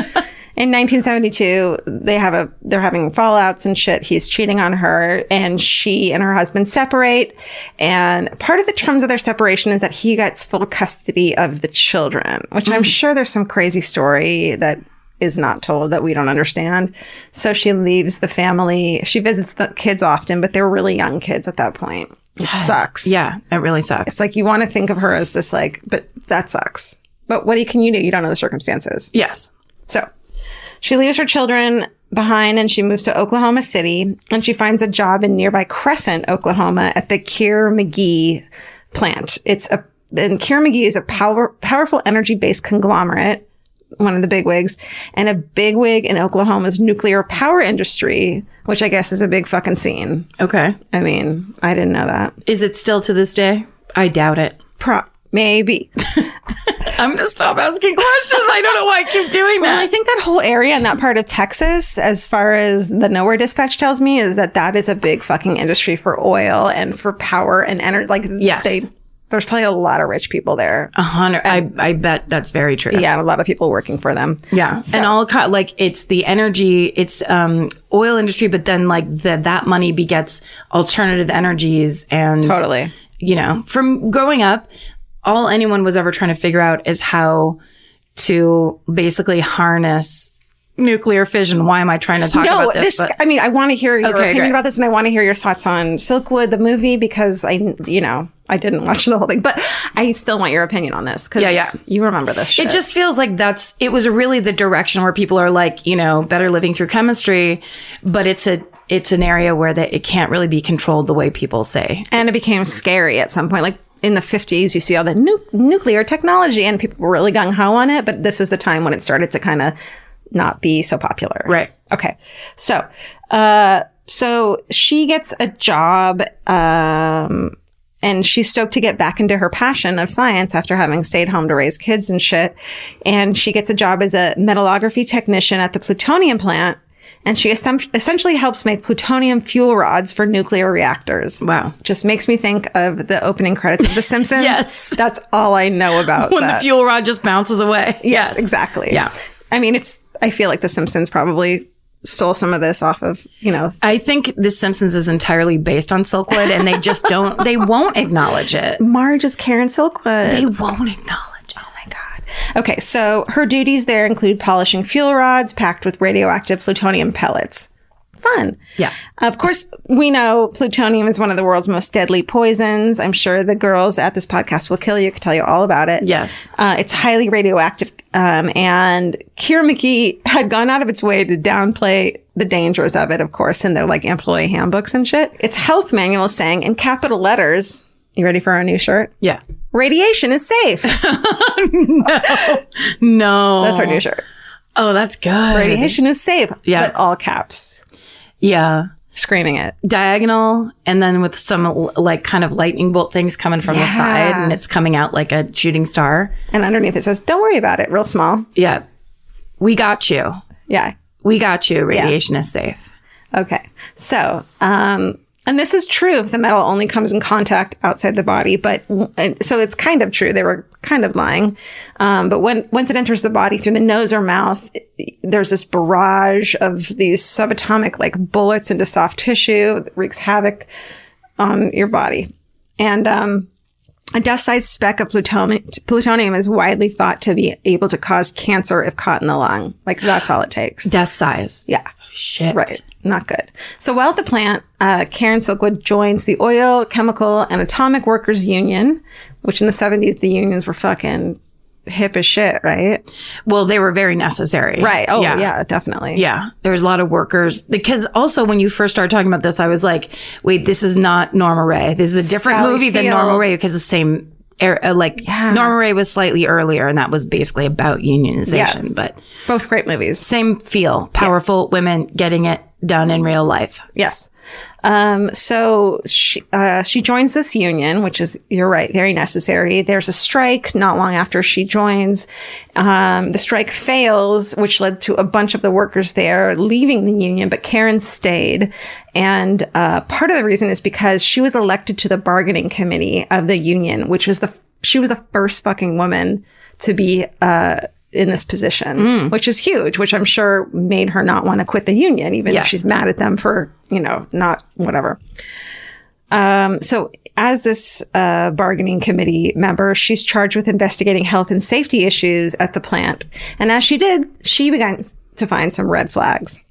In 1972, they're having fallouts and shit. He's cheating on her, and she and her husband separate. And part of the terms of their separation is that he gets full custody of the children, which I'm sure there's some crazy story that is not told that we don't understand. So she leaves the family. She visits the kids often, but they're really young kids at that point, which sucks. Yeah, it really sucks. It's like you want to think of her as this but that sucks. But what can you do? You don't know the circumstances. Yes. So she leaves her children behind and she moves to Oklahoma City, and she finds a job in nearby Crescent, Oklahoma at the Kier-McGee plant. And Kier-McGee is a powerful energy-based conglomerate, one of the bigwigs, and a bigwig in Oklahoma's nuclear power industry, which I guess is a big fucking scene. Okay. I mean, I didn't know that. Is it still to this day? I doubt it. Maybe. I'm going to stop asking questions. I don't know why I keep doing that. Well, I think that whole area in that part of Texas, as far as the Nowhere Dispatch tells me, is that is a big fucking industry for oil and for power and energy. Like, yes. There's probably a lot of rich people there. 100. I bet that's very true. Yeah, and a lot of people working for them. Yeah. So. And all it's the energy, it's oil industry, but then like that money begets alternative energies. And totally, from growing up, all anyone was ever trying to figure out is how to basically harness nuclear fission. Why am I trying to talk about this? I want to hear your opinion about this, and I want to hear your thoughts on Silkwood, the movie, because I didn't watch the whole thing, but I still want your opinion on this because you remember this shit. It just feels like it was really the direction where people are like, better living through chemistry, but it's an area where it can't really be controlled the way people say. And it became scary at some point. Like in the 50s, you see all the nuclear technology and people were really gung-ho on it, but this is the time when it started to kind of not be so popular. Right. Okay. So she gets a job, and she's stoked to get back into her passion of science after having stayed home to raise kids and shit. And she gets a job as a metallurgy technician at the plutonium plant. And she essentially helps make plutonium fuel rods for nuclear reactors. Wow. Just makes me think of the opening credits of The Simpsons. Yes. That's all I know about when the fuel rod just bounces away. Yes, exactly. Yeah. I mean, I feel like The Simpsons probably stole some of this off of, I think The Simpsons is entirely based on Silkwood, and they just they won't acknowledge it. Marge is Karen Silkwood. They won't acknowledge it. Oh my God. Okay, so her duties there include polishing fuel rods packed with radioactive plutonium pellets. Fun. Yeah. Of course, we know plutonium is one of the world's most deadly poisons. I'm sure the girls at this podcast will kill you. Could tell you all about it. Yes. It's highly radioactive. And Kier-McGee had gone out of its way to downplay the dangers of it, of course, in their employee handbooks and shit. Its health manual saying in capital letters, you ready for our new shirt? Yeah. Radiation is safe. No. That's our new shirt. Oh, that's good. Radiation is safe. Yeah. But all caps. Yeah. Screaming it. Diagonal, and then with some kind of lightning bolt things coming from the side, and it's coming out like a shooting star. And underneath it says, don't worry about it, real small. Yeah. We got you. Yeah. We got you. Radiation is safe. Okay. So, and this is true if the metal only comes in contact outside the body, so it's kind of true. They were kind of lying. But once it enters the body through the nose or mouth, there's this barrage of these subatomic bullets into soft tissue that wreaks havoc on your body. And a dust-sized speck of plutonium is widely thought to be able to cause cancer if caught in the lung. That's all it takes. Dust size. Yeah. Shit. Right. Not good. So while at the plant, Karen Silkwood joins the Oil, Chemical, and Atomic Workers Union, which in the 70s, the unions were fucking hip as shit, right? Well, they were very necessary. Right. Oh, yeah, definitely. Yeah. There was a lot of workers. Because also when you first started talking about this, I was like, wait, this is not Norma Ray. This is a different movie than Norma Ray because the same era, Norma Ray was slightly earlier, and that was basasically about unionization. Yes. But both great movies. Same feel. Powerful women getting it done in real life. Yes. So she joins this union, which is, you're right, very necessary. There's a strike not long after she joins. The strike fails, which led to a bunch of the workers there leaving the union, but Karen stayed. And part of the reason is because she was elected to the bargaining committee of the union, which was she was the first fucking woman to be in this position, which is huge, which I'm sure made her not want to quit the union, even if she's mad at them for, not whatever. So as this bargaining committee member, she's charged with investigating health and safety issues at the plant. And as she did, she began to find some red flags.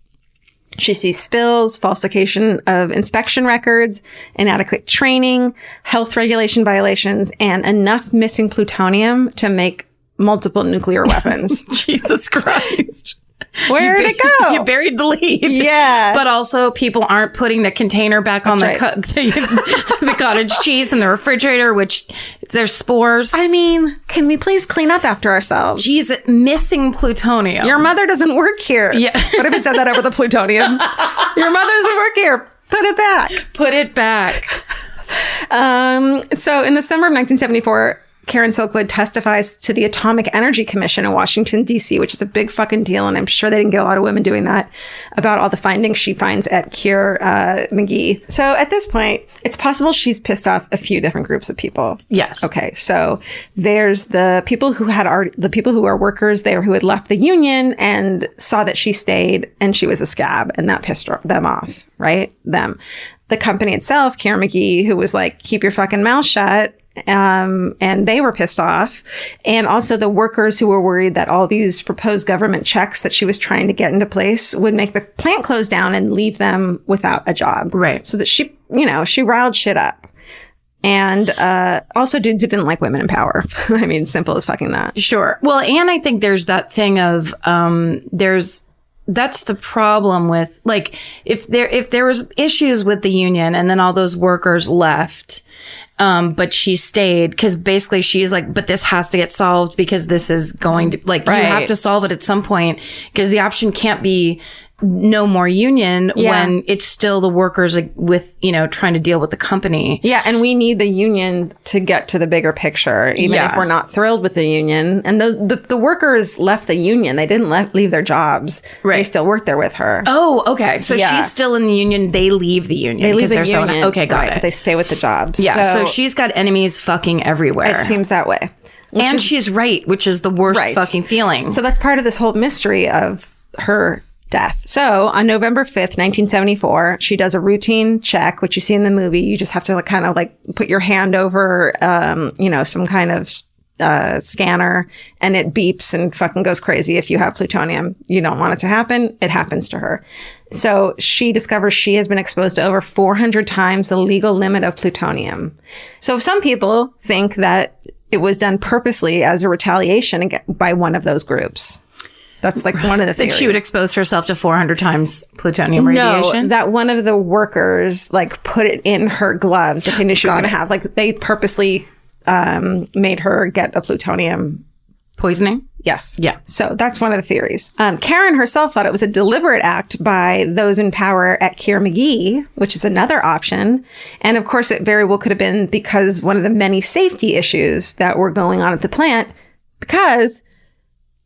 She sees spills, falsification of inspection records, inadequate training, health regulation violations, and enough missing plutonium to make multiple nuclear weapons. Jesus Christ. Where'd it go? You buried the lead. Yeah. But also people aren't putting the container back on the cottage cheese in the refrigerator, which there's spores. I mean, can we please clean up after ourselves? Jesus, missing plutonium. Your mother doesn't work here. Yeah. What if it said that over the plutonium? Your mother doesn't work here. Put it back. Put it back. So in the summer of 1974, Karen Silkwood testifies to the Atomic Energy Commission in Washington, D.C., which is a big fucking deal. And I'm sure they didn't get a lot of women doing that, about all the findings she finds at Keir McGee. So at this point, it's possible she's pissed off a few different groups of people. Yes. Okay. So there's the people who are workers there who had left the union and saw that she stayed and she was a scab, and that pissed them off, right? Them. The company itself, Keir McGee, who was like, keep your fucking mouth shut. And they were pissed off. And also the workers who were worried that all these proposed government checks that she was trying to get into place would make the plant close down and leave them without a job. Right. So that she riled shit up. And also dudes who didn't like women in power. I mean, simple as fucking that. Sure. Well, and I think there's that thing of that's the problem with, like, if there was issues with the union and then all those workers left, but she stayed because basically she's like, but this has to get solved because this is going to, like, you have to solve it at some point, because the option can't be no more union when it's still the workers with, trying to deal with the company. Yeah. And we need the union to get to the bigger picture, even if we're not thrilled with the union. And the workers left the union. They didn't leave their jobs. Right. They still work there with her. Oh, okay. So she's still in the union. They leave the union. They leave the union. Okay, got it. But they stay with the jobs. Yeah. So she's got enemies fucking everywhere. It seems that way. And she's right, which is the worst fucking feeling. So that's part of this whole mystery of her death. So on November 5th, 1974, she does a routine check, which you see in the movie. You just have to kind of put your hand over, some kind of scanner, and it beeps and fucking goes crazy if you have plutonium. You don't want it to happen. It happens to her. So she discovers she has been exposed to over 400 times the legal limit of plutonium. So some people think that it was done purposely as a retaliation by one of those groups. That's one of the theories. That she would expose herself to 400 times plutonium radiation? No, that one of the workers put it in her gloves that they knew she was going to have. They purposely made her get a plutonium poisoning. Yes. Yeah. So that's one of the theories. Karen herself thought it was a deliberate act by those in power at Keir McGee, which is another option. And of course, it very well could have been because one of the many safety issues that were going on at the plant, because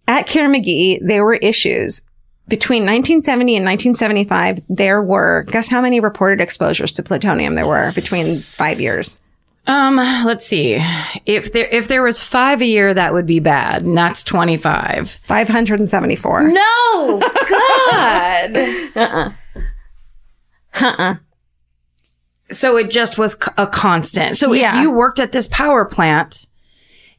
at Keir McGee, there were issues. Between 1970 and 1975, there were, guess how many reported exposures to plutonium there were between 5 years? Let's see. If there was 5 a year, that would be bad. And that's 25. 574. No! God! So it just was a constant. So if you worked at this power plant,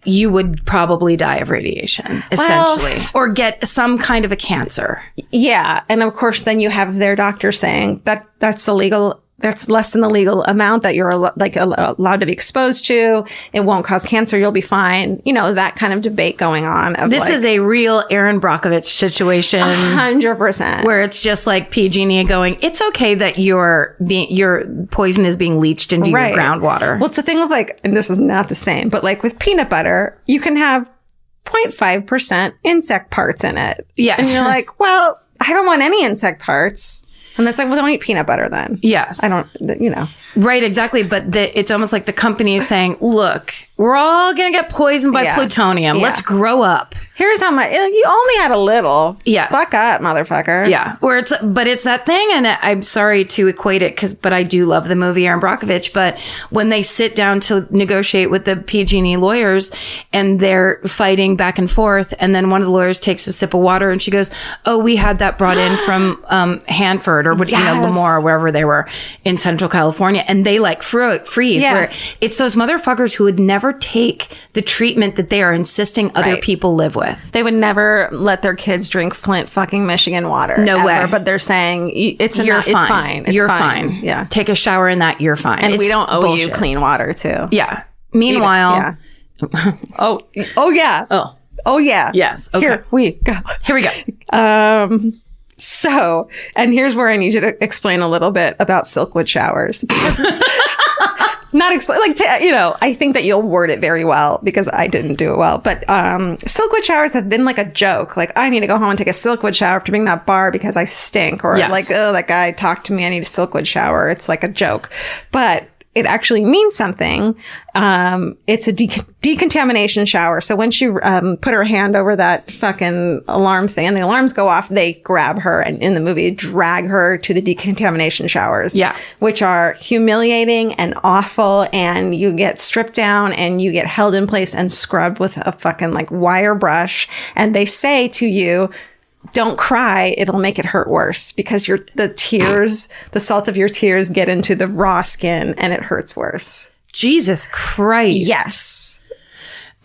you would probably die of radiation, essentially, or get some kind of a cancer. Yeah. And of course, then you have their doctor saying that's illegal. That's less than the legal amount that you're allowed to be exposed to. It won't cause cancer. You'll be fine. That kind of debate going on. This is a real Erin Brockovich situation. 100%. Where it's just like PG&E going, it's okay that your poison is being leached into your groundwater. Well, it's the thing with and this is not the same, but with peanut butter, you can have 0.5% insect parts in it. Yes. And you're like, well, I don't want any insect parts. And that's well, don't eat peanut butter then. Yes. I don't, Right, exactly. But it's almost like the company is saying, look, we're all going to get poisoned by plutonium. Yeah. Let's grow up. Here's how much, you only had a little. Yes. Fuck up, motherfucker. Yeah. But it's that thing. And I'm sorry to equate it but I do love the movie Aaron Brockovich. But when they sit down to negotiate with the PG&E lawyers and they're fighting back and forth, and then one of the lawyers takes a sip of water and she goes, oh, we had that brought in from Hanford or Lemoore or wherever they were in Central California. And they like freeze where it's those motherfuckers who would never take the treatment that they are insisting other people live with. They would never let their kids drink Flint fucking Michigan water. No way. But they're saying it's fine. You're fine. Yeah. Take a shower in that. You're fine. And we don't owe bullshit. you clean water too. Yeah. Meanwhile. Oh yeah. Oh yeah. Yes. Okay. Here we go. So, and here's where I need you to explain a little bit about Silkwood showers. Not explain, I think that you'll word it very well because I didn't do it well. But Silkwood showers have been like a joke. Like, I need to go home and take a Silkwood shower after being that bar because I stink. Or like, oh, that guy talked to me. I need a Silkwood shower. It's like a joke. But it actually means something. It's a decontamination shower. So when she put her hand over that fucking alarm thing and the alarms go off, they grab her and in the movie drag her to the decontamination showers. Yeah. Which are humiliating and awful. And you get stripped down and you get held in place and scrubbed with a fucking like wire brush. And they say to you, don't cry, it'll make it hurt worse because the salt of your tears get into the raw skin and it hurts worse. Jesus Christ. Yes.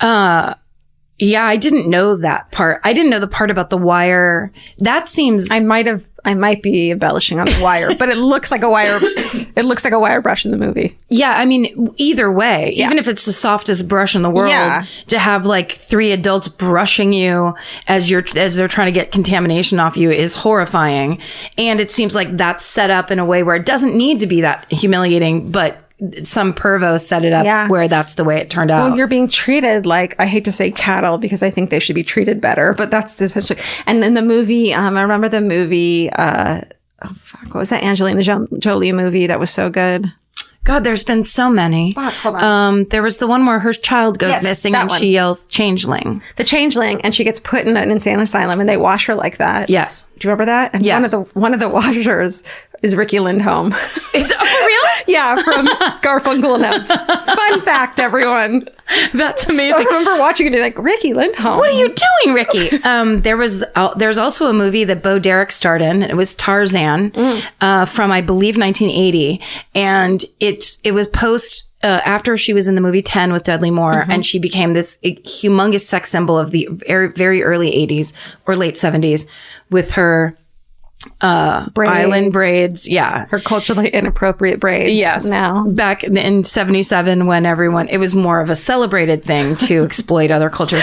Yeah, I didn't know that part. I didn't know the part about the wire. That seems... I might be embellishing on the wire, but it looks like a wire brush in the movie. Yeah, I mean, either way, even if it's the softest brush in the world, to have like 3 adults brushing you as they're trying to get contamination off you is horrifying. And it seems like that's set up in a way where it doesn't need to be that humiliating, but some pervo set it up where that's the way it turned out. Well, you're being treated like, I hate to say cattle because I think they should be treated better, but that's essentially. And in the movie, I remember the movie, what was that Angelina Jolie movie that was so good? God, there's been so many. Hold on. There was the one where her child goes missing and she yells changeling. The changeling, and she gets put in an insane asylum and they wash her like that. Yes. Do you remember that? And one of the washers is Ricky Lindholm. Is it for real? Yeah, from Garfunkel and Oates. Fun fact, everyone. That's amazing. I remember watching it and be like, Ricky Lindholm. What are you doing, Ricky? There's also a movie that Bo Derek starred in. It was Tarzan from, I believe, 1980. And it was after she was in the movie 10 with Dudley Moore, and she became this humongous sex symbol of the very, very early 80s or late 70s with her island braids. Yeah. Her culturally inappropriate braids. Yes. Now. Back in 77 when it was more of a celebrated thing to exploit other cultures.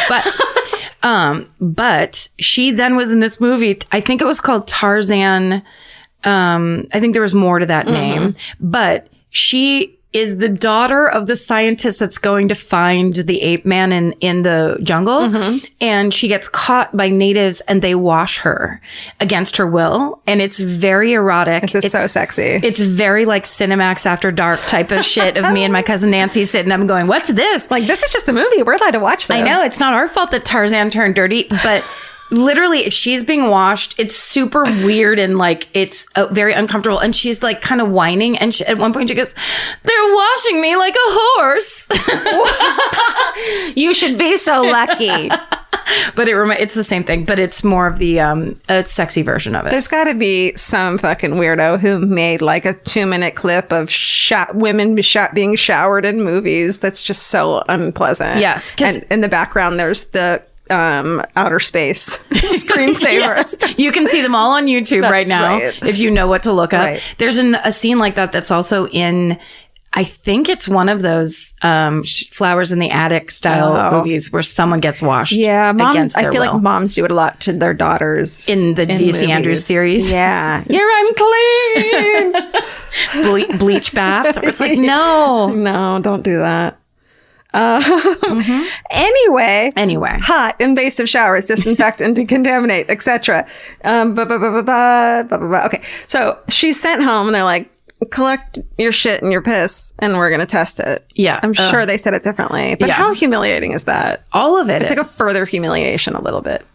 But she then was in this movie. I think it was called Tarzan. I think there was more to that name, but she is the daughter of the scientist that's going to find the ape man in the jungle. And she gets caught by natives and they wash her against her will. And it's very erotic. It's so sexy. It's very like Cinemax After Dark type of shit of me and my cousin Nancy sitting up and going, what's this? Like, this is just a movie. We're allowed to watch this. I know. It's not our fault that Tarzan turned dirty, but... Literally, she's being washed. It's super weird and like it's very uncomfortable. And she's like kind of whining. And at one point she goes, "They're washing me like a horse." You should be so lucky. But it's the same thing, but it's more of the sexy version of it. There's got to be some fucking weirdo who made like a 2-minute clip of women being showered in movies. That's just so unpleasant. Yes, and in the background there's the outer space screensaver. Yes. You can see them all on YouTube right now if you know what to look up. Right. There's a scene like that's also in, I think it's one of those Flowers in the Attic style movies where someone gets washed. Yeah, moms. I feel like moms do it a lot to their daughters in the V.C. Andrews series. Yeah, you're unclean. Bleach bath. It's like no, don't do that. Anyway, hot invasive showers disinfect and decontaminate, etc. Okay, so she's sent home and they're like, collect your shit and your piss and we're going to test it. Yeah. I'm sure they said it differently. But how humiliating is that? All of it. It's like a further humiliation a little bit.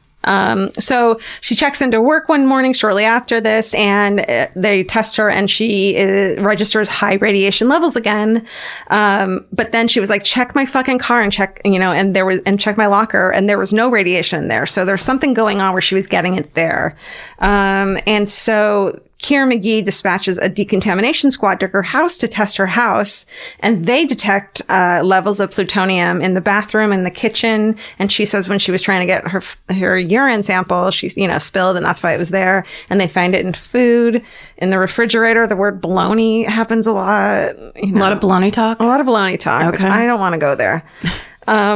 So she checks into work one morning shortly after this, and they test her, and she registers high radiation levels again. But then she was like, check my fucking car and check, and check my locker, and there was no radiation in there. So there's something going on where she was getting it there. And so Keira McGee dispatches a decontamination squad to her house to test her house, and they detect levels of plutonium in the bathroom and the kitchen. And she says when she was trying to get her urine sample, she's spilled, and that's why it was there. And they find it in food, in the refrigerator. The word baloney happens a lot. A lot of baloney talk. A lot of baloney talk. Which I don't want to go there.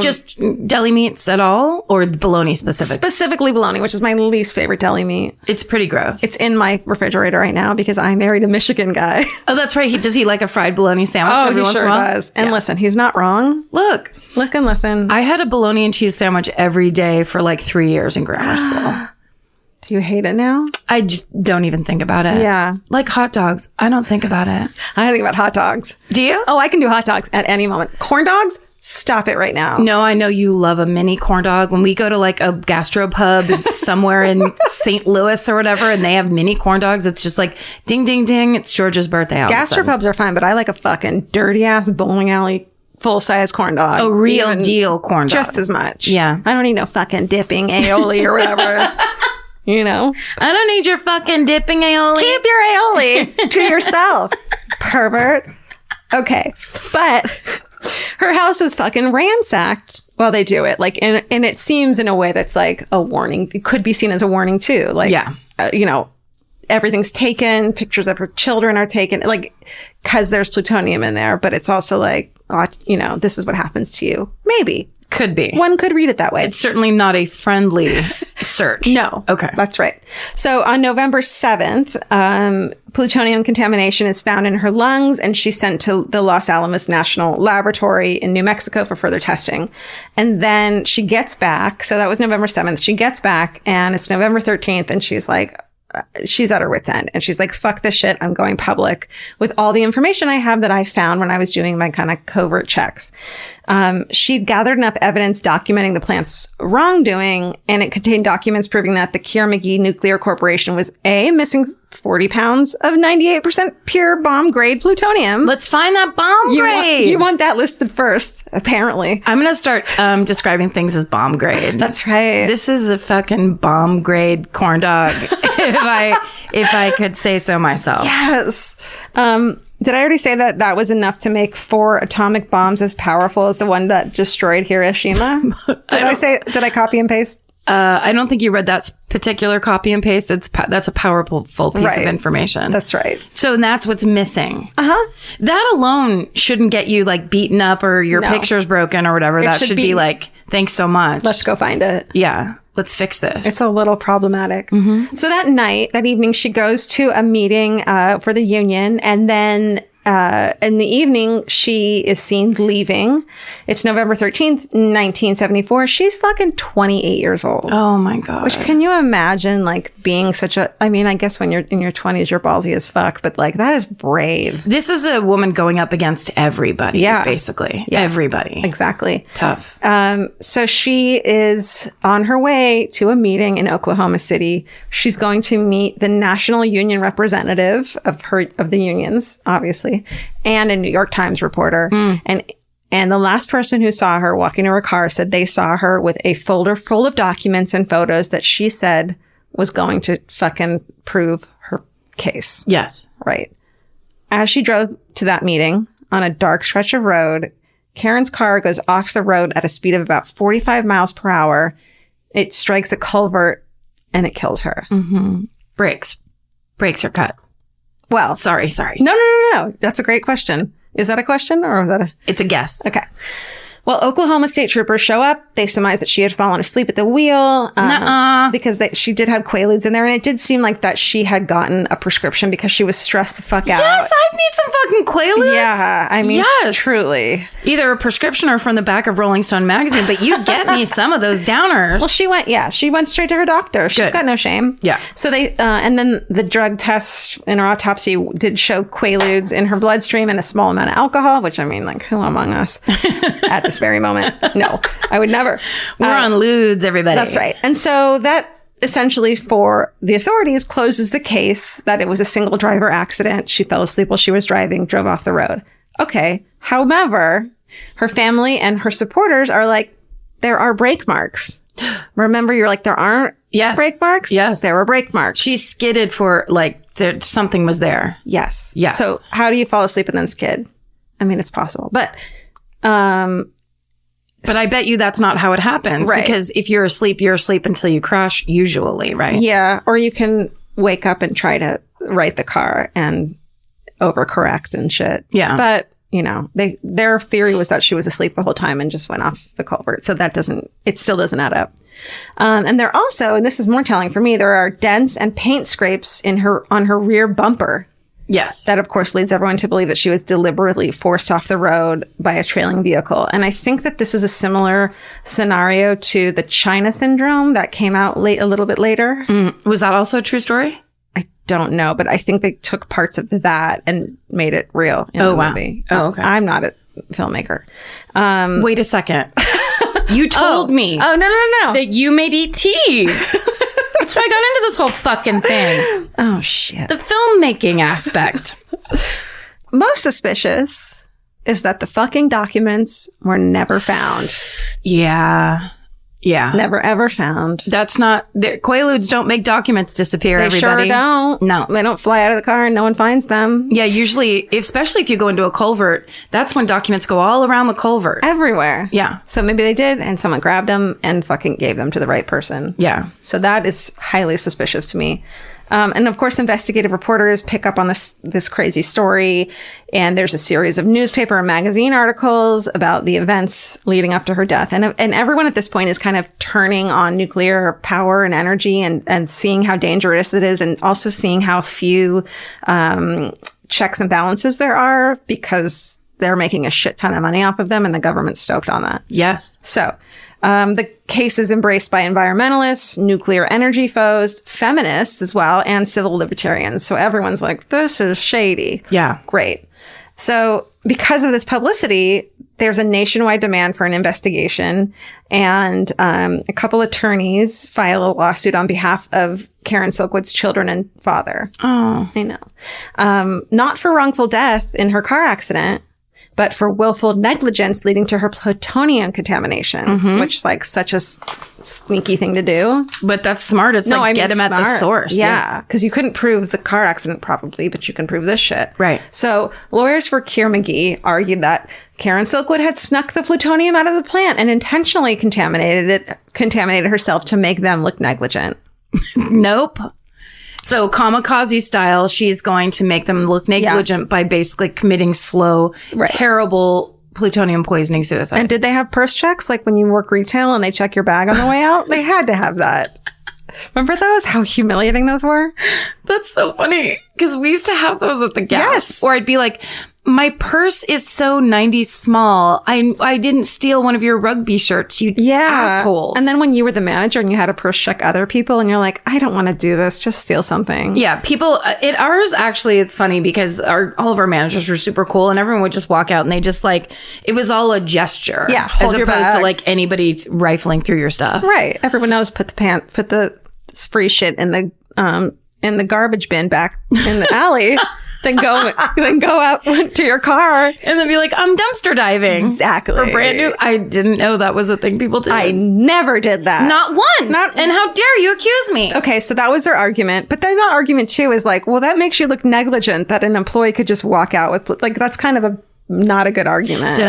Just deli meats at all, or bologna specific? Specifically bologna, which is my least favorite deli meat. It's pretty gross. It's in my refrigerator right now because I married a Michigan guy. Oh, that's right. Does he like a fried bologna sandwich every once in a while? He does. And listen, he's not wrong. Look and listen. I had a bologna and cheese sandwich every day for like 3 years in grammar school. Do you hate it now? I just don't even think about it. Yeah. Like hot dogs. I don't think about it. I think about hot dogs. Do you? Oh, I can do hot dogs at any moment. Corn dogs? Stop it right now. No, I know you love a mini corn dog. When we go to like a gastropub somewhere in St. Louis or whatever, and they have mini corn dogs, it's just like ding, ding, ding. It's George's birthday. Gastropubs are fine, but I like a fucking dirty ass bowling alley full-size corn dog. A real deal corn dog. Just as much. Yeah. I don't need no fucking dipping aioli or whatever. I don't need your fucking dipping aioli. Keep your aioli to yourself, pervert. Okay. But her house is fucking ransacked while they do it. Like, and it seems in a way that's like a warning. It could be seen as a warning too. Like, everything's taken. Pictures of her children are taken. Like, cause there's plutonium in there, but it's also like, this is what happens to you. Maybe. Could be. One could read it that way. It's certainly not a friendly search. No. Okay. That's right. So on November 7th, plutonium contamination is found in her lungs, and she's sent to the Los Alamos National Laboratory in New Mexico for further testing. And then she gets back. So that was November 7th. She gets back, and it's November 13th, and she's like, she's at her wit's end, and she's like, fuck this shit. I'm going public with all the information I have that I found when I was doing my kind of covert checks. She'd gathered enough evidence documenting the plant's wrongdoing, and it contained documents proving that the Keira McGee Nuclear Corporation was missing 40 pounds of 98% pure bomb-grade plutonium. Let's find that bomb grade. You want that listed first, apparently. I'm going to start describing things as bomb grade. That's right. This is a fucking bomb grade corn dog, if I could say so myself. Yes. Did I already say that was enough to make 4 atomic bombs as powerful as the one that destroyed Hiroshima? Did I copy and paste? I don't think you read that particular copy and paste. That's a powerful full piece of information. That's right. So that's what's missing. Uh-huh. That alone shouldn't get you like beaten up or your picture's broken or whatever. That should be like, thanks so much. Let's go find it. Yeah. Let's fix this. It's a little problematic. Mm-hmm. So that evening, she goes to a meeting for the union, and then in the evening, she is seen leaving. It's November 13th, 1974. She's fucking 28 years old. Oh my God. Which, can you imagine, like, being I guess when you're in your 20s, you're ballsy as fuck, but like, that is brave. This is a woman going up against everybody. Yeah. Basically. Yeah. Everybody. Exactly. Tough. So she is on her way to a meeting in Oklahoma City. She's going to meet the national union representative of the unions, obviously, and a New York Times reporter. And the last person who saw her walking to her car said they saw her with a folder full of documents and photos that she said was going to fucking prove her case. Yes. Right. As she drove to that meeting on a dark stretch of road, Karen's car goes off the road at a speed of about 45 miles per hour. It strikes a culvert and it kills her. Mm-hmm. Brakes are cut. Well, sorry. No. That's a great question. Is that a question or was that It's a guess. Okay. Well, Oklahoma State troopers show up. They surmise that she had fallen asleep at the wheel because she did have Quaaludes in there. And it did seem like that she had gotten a prescription because she was stressed the fuck out. Yes, I'd need some fucking Quaaludes. Yeah, I mean, truly. Either a prescription or from the back of Rolling Stone magazine, but you get me some of those downers. Well, she went straight to her doctor. She's got no shame. Yeah. So they, and then the drug test in her autopsy did show Quaaludes in her bloodstream and a small amount of alcohol, which I mean, like, who among us at this very moment? No, I would never. We're on lewds, everybody. That's right. And so that essentially for the authorities closes the case that it was a single driver accident. She fell asleep while she was driving, drove off the road. Okay. However, her family and her supporters are like, there are brake marks. Remember, you're like, there aren't brake marks? Yes. There were brake marks. She skidded for, like, something was there. Yes. Yes. So how do you fall asleep and then skid? I mean, it's possible. But I bet you that's not how it happens. Right. Because if you're asleep until you crash, usually, right? Yeah. Or you can wake up and try to right the car and overcorrect and shit. Yeah. But, you know, their theory was that she was asleep the whole time and just went off the culvert. So it still doesn't add up. And there also, and this is more telling for me, there are dents and paint scrapes on her rear bumper. Yes. That, of course, leads everyone to believe that she was deliberately forced off the road by a trailing vehicle. And I think that this is a similar scenario to the China syndrome that came out a little bit later. Was that also a true story? I don't know, but I think they took parts of that and made it real in the movie. Oh, okay. I'm not a filmmaker. Wait a second. You told me. Oh, no. That you made E.T. That's why I got into this whole fucking thing. Oh, shit. The filmmaking aspect. Most suspicious is that the fucking documents were never found. Yeah. Never, ever found. That's not... Quaaludes don't make documents disappear, They everybody. sure don't. No. They don't fly out of the car and no one finds them. Yeah, usually, especially if you go into a culvert, that's when documents go all around the culvert. Everywhere. Yeah. So maybe they did and someone grabbed them and fucking gave them to the right person. Yeah. So that is highly suspicious to me. And of course, investigative reporters pick up on this crazy story. And there's a series of newspaper and magazine articles about the events leading up to her death. And everyone at this point is kind of turning on nuclear power and energy and seeing how dangerous it is. And also seeing how few checks and balances there are because they're making a shit ton of money off of them and the government's stoked on that. Yes. So the case is embraced by environmentalists, nuclear energy foes, feminists as well, and civil libertarians. So everyone's like, this is shady. Yeah. Great. So because of this publicity, there's a nationwide demand for an investigation. And a couple attorneys file a lawsuit on behalf of Karen Silkwood's children and father. Oh. I know. Not for wrongful death in her car accident, but for willful negligence leading to her plutonium contamination, which is like such a sneaky thing to do. But that's smart. It's get him at the source. Yeah, because you couldn't prove the car accident probably, but you can prove this shit. Right. So lawyers for Keir McGee argued that Karen Silkwood had snuck the plutonium out of the plant and intentionally contaminated herself to make them look negligent. Nope. So kamikaze style, she's going to make them look negligent by basically committing slow, terrible plutonium poisoning suicide. And did they have purse checks? Like when you work retail and they check your bag on the way out? They had to have that. Remember those? How humiliating those were? That's so funny. Because we used to have those at the gas. Yes. Or I'd be like, my purse is so 90s small. I didn't steal one of your rugby shirts, you assholes. And then when you were the manager and you had to purse check other people and you're like, I don't want to do this. Just steal something. Yeah. People at ours, actually, it's funny because all of our managers were super cool and everyone would just walk out and they just like, it was all a gesture. Yeah. As opposed to like anybody rifling through your stuff. Right. Everyone knows put the free shit in the garbage bin back in the alley. Then go out to your car and then be like, I'm dumpster diving. Exactly. For brand new. I didn't know that was a thing people did. I never did that. Not once. And how dare you accuse me? Okay, so that was their argument. But then the argument too is like, well, that makes you look negligent that an employee could just walk out with, like, that's kind of a not a good argument.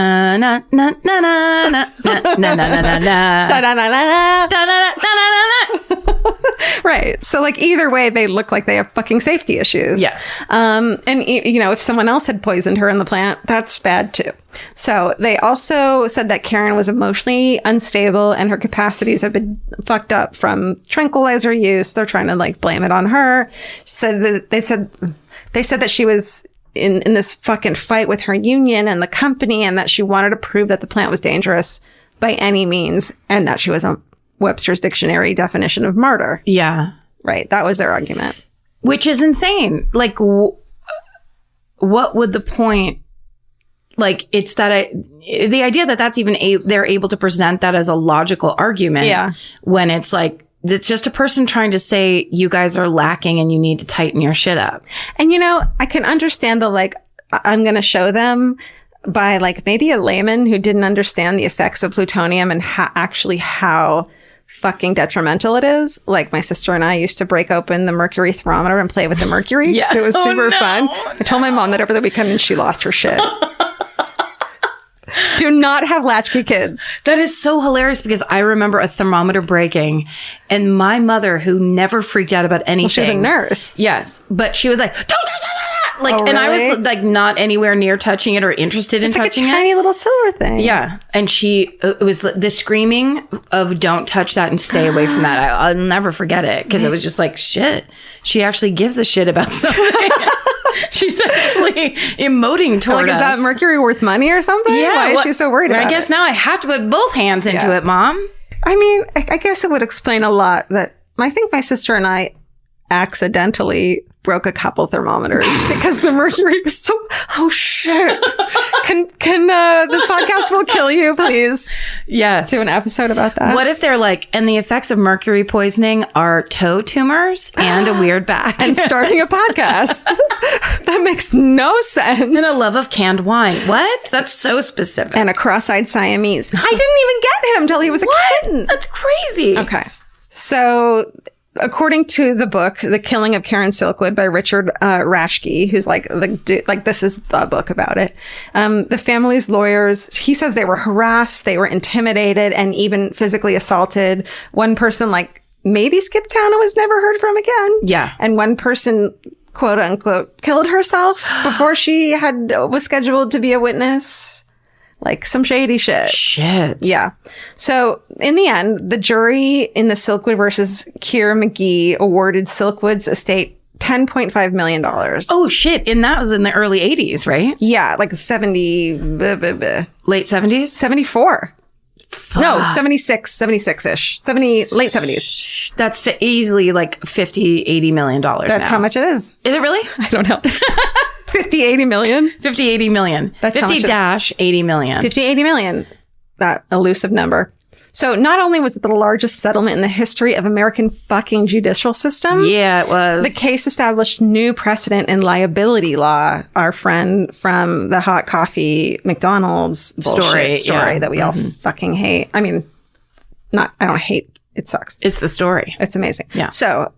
Right. So like either way, they look like they have fucking safety issues. Yes. And you know, if someone else had poisoned her in the plant, that's bad too. So they also said that Karen was emotionally unstable and her capacities have been fucked up from tranquilizer use. They're trying to like blame it on her. They said that she was in this fucking fight with her union and the company, and that she wanted to prove that the plant was dangerous by any means, and that she was a Webster's dictionary definition of martyr. Yeah. Right. That was their argument. Which is insane. Like, what would the point... Like, it's that the idea that that's even they're able to present that as a logical argument. Yeah. When it's like, it's just a person trying to say you guys are lacking and you need to tighten your shit up. And, you know, I can understand the, like, I'm going to show them by, like, maybe a layman who didn't understand the effects of plutonium and how fucking detrimental it is. Like, my sister and I used to break open the mercury thermometer and play with the mercury. Yeah. So it was super fun. No. I told my mom that over the weekend and she lost her shit. Do not have latchkey kids. That is so hilarious because I remember a thermometer breaking and my mother, who never freaked out about anything. Well, she was a nurse. Yes. But she was like, don't touch that. Like, Oh, and I really? was like not anywhere near touching it or interested in It's like a touching it. tiny little silver thing. Yeah. And it was the screaming of don't touch that and stay away from that. I'll never forget it because it was just like, shit, she actually gives a shit about something. She's actually emoting toward us. Is that mercury worth money or something? Yeah. Why is she so worried about it? I guess now I have to put both hands into it, Mom. I mean, I guess it would explain a lot that I think my sister and I accidentally broke a couple thermometers because the mercury was so... Oh, shit. Can this podcast will kill you, please? Yes. Do an episode about that. What if they're like, and the effects of mercury poisoning are toe tumors and a weird back? And starting a podcast. That makes no sense. And a love of canned wine. What? That's so specific. And a cross-eyed Siamese. I didn't even get him till he was a kitten. That's crazy. Okay. So... According to the book, The Killing of Karen Silkwood by Richard Rashke, who's like this is the book about it. The family's lawyers, he says they were harassed, they were intimidated, and even physically assaulted. One person like maybe skipped town and was never heard from again. Yeah. And one person, quote unquote, killed herself before she was scheduled to be a witness. Like some shady shit. Shit. Yeah. So in the end, the jury in the Silkwood versus Keir McGee awarded Silkwood's estate $10.5 million. Oh, shit. And that was in the early 80s, right? Yeah, like 70... Late 70s? 74. Fuck. No, 76-ish. Late 70s. That's easily like $50-80 million That's now. how much it is. Is it really? I don't know. 50-80 million? 50-80 million. That's how much 50-80 million. 50-80 million. That elusive number. So not only was it the largest settlement in the history of American fucking judicial system. Yeah, it was. The case established new precedent in liability law. Our friend from the hot coffee McDonald's bullshit story that we all fucking hate. I mean, I don't hate. It sucks. It's the story. It's amazing. Yeah. So,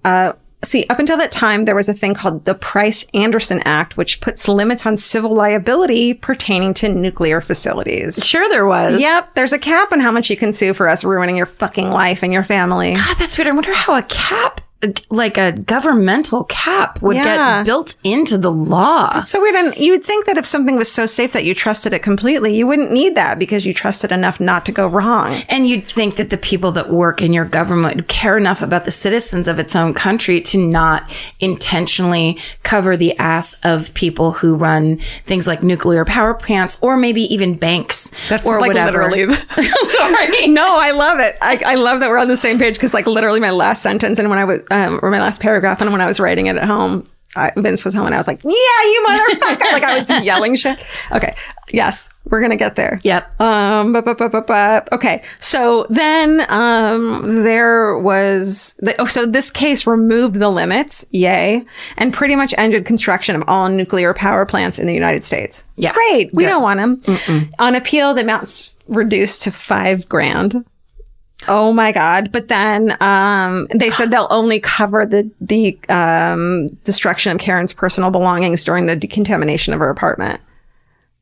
see, up until that time, there was a thing called the Price-Anderson Act, which puts limits on civil liability pertaining to nuclear facilities. Sure there was. Yep, there's a cap on how much you can sue for us ruining your fucking life and your family. God, that's weird. I wonder how a cap, like a governmental cap, would Yeah. get built into the law. So weird. And you would think that if something was so safe that you trusted it completely, you wouldn't need that because you trusted enough not to go wrong. And you'd think that the people that work in your government would care enough about the citizens of its own country to not intentionally cover the ass of people who run things like nuclear power plants or maybe even banks. That's or like whatever. literally. Sorry. No, I love it. I love that we're on the same page because like literally my last sentence and when I was, or my last paragraph and when I was writing it at home, Vince was home and I was like, yeah, you motherfucker. Like I was yelling shit. Okay. Yes. We're going to get there. Yep. Okay. So then, there was, so this case removed the limits. Yay. And pretty much ended construction of all nuclear power plants in the United States. Yeah. Great. We Good. don't want them. On appeal, the amount's reduced to $5,000. Oh my God. But then, they said they'll only cover the destruction of Karen's personal belongings during the decontamination of her apartment.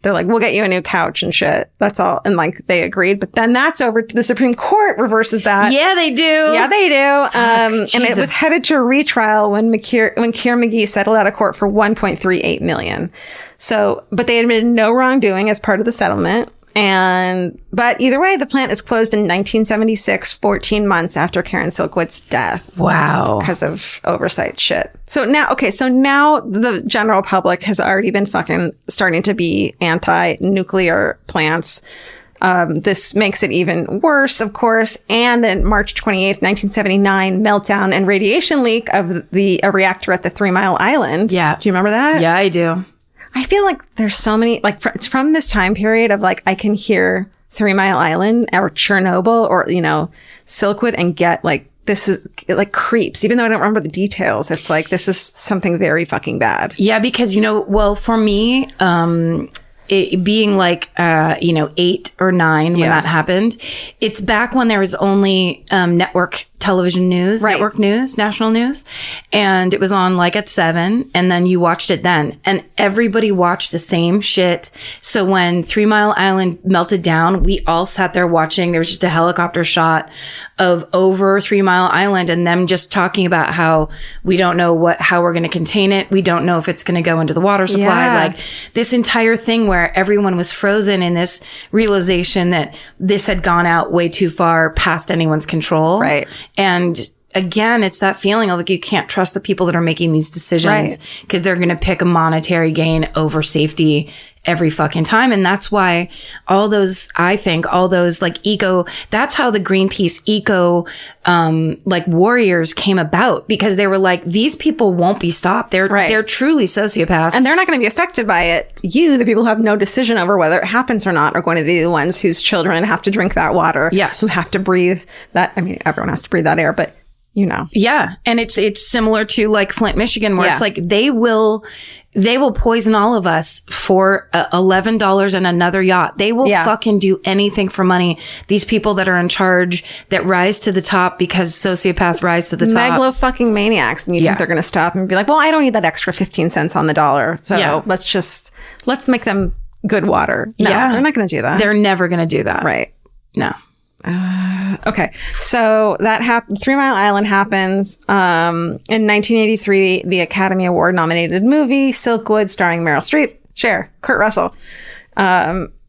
they're like, we'll get you a new couch and shit. That's all. And like they agreed. But then that's over to the Supreme Court reverses that. Yeah, they do. Yeah, they do. And it was headed to a retrial when Keir McGee settled out of court for $1.38 million. So, but they admitted no wrongdoing as part of the settlement. But either way, the plant is closed in 1976, 14 months after Karen Silkwood's death. Wow. Because of oversight shit. So now the general public has already been fucking starting to be anti-nuclear plants. This makes it even worse, of course. And then March 28th, 1979, meltdown and radiation leak of a reactor at the 3 Mile Island. Yeah. Do you remember that? Yeah, I do. I feel like there's so many, like, it's from this time period of like, I can hear 3 Mile Island or Chernobyl or, Silkwood and get like, this is, it like creeps, even though I don't remember the details. It's like, this is something very fucking bad. Yeah, because, well, for me, it being like, 8 or 9 when that happened, it's back when there was only network television news, network news, national news. And it was on like at 7 and then you watched it then. And everybody watched the same shit. So when 3 Mile Island melted down, we all sat there watching. There was just a helicopter shot of over 3 Mile Island and them just talking about how we don't know how we're going to contain it. We don't know if it's going to go into the water supply. Yeah. Like this entire thing where everyone was frozen in this realization that this had gone out way too far past anyone's control. Right. And again, it's that feeling of like you can't trust the people that are making these decisions because they're going to pick a monetary gain over safety every fucking time. And that's why all those like that's how the Greenpeace eco, like warriors came about, because they were like, these people won't be stopped. They're truly sociopaths. And they're not going to be affected by it. The people who have no decision over whether it happens or not, are going to be the ones whose children have to drink that water. Yes. Who have to breathe that. I mean, everyone has to breathe that air, but Yeah. And it's similar to like Flint, Michigan, where it's like they will poison all of us for $11 and another yacht. They will fucking do anything for money. These people that are in charge that rise to the top because sociopaths rise to the top. Megalo fucking maniacs. And you think they're going to stop and be like, well, I don't need that extra 15 cents on the dollar. So let's make them good water. No, they're not going to do that. They're never going to do that. Right. No. Okay. So that happened. 3 Mile Island happens. In 1983, the Academy Award nominated movie Silkwood, starring Meryl Streep, Cher, Kurt Russell,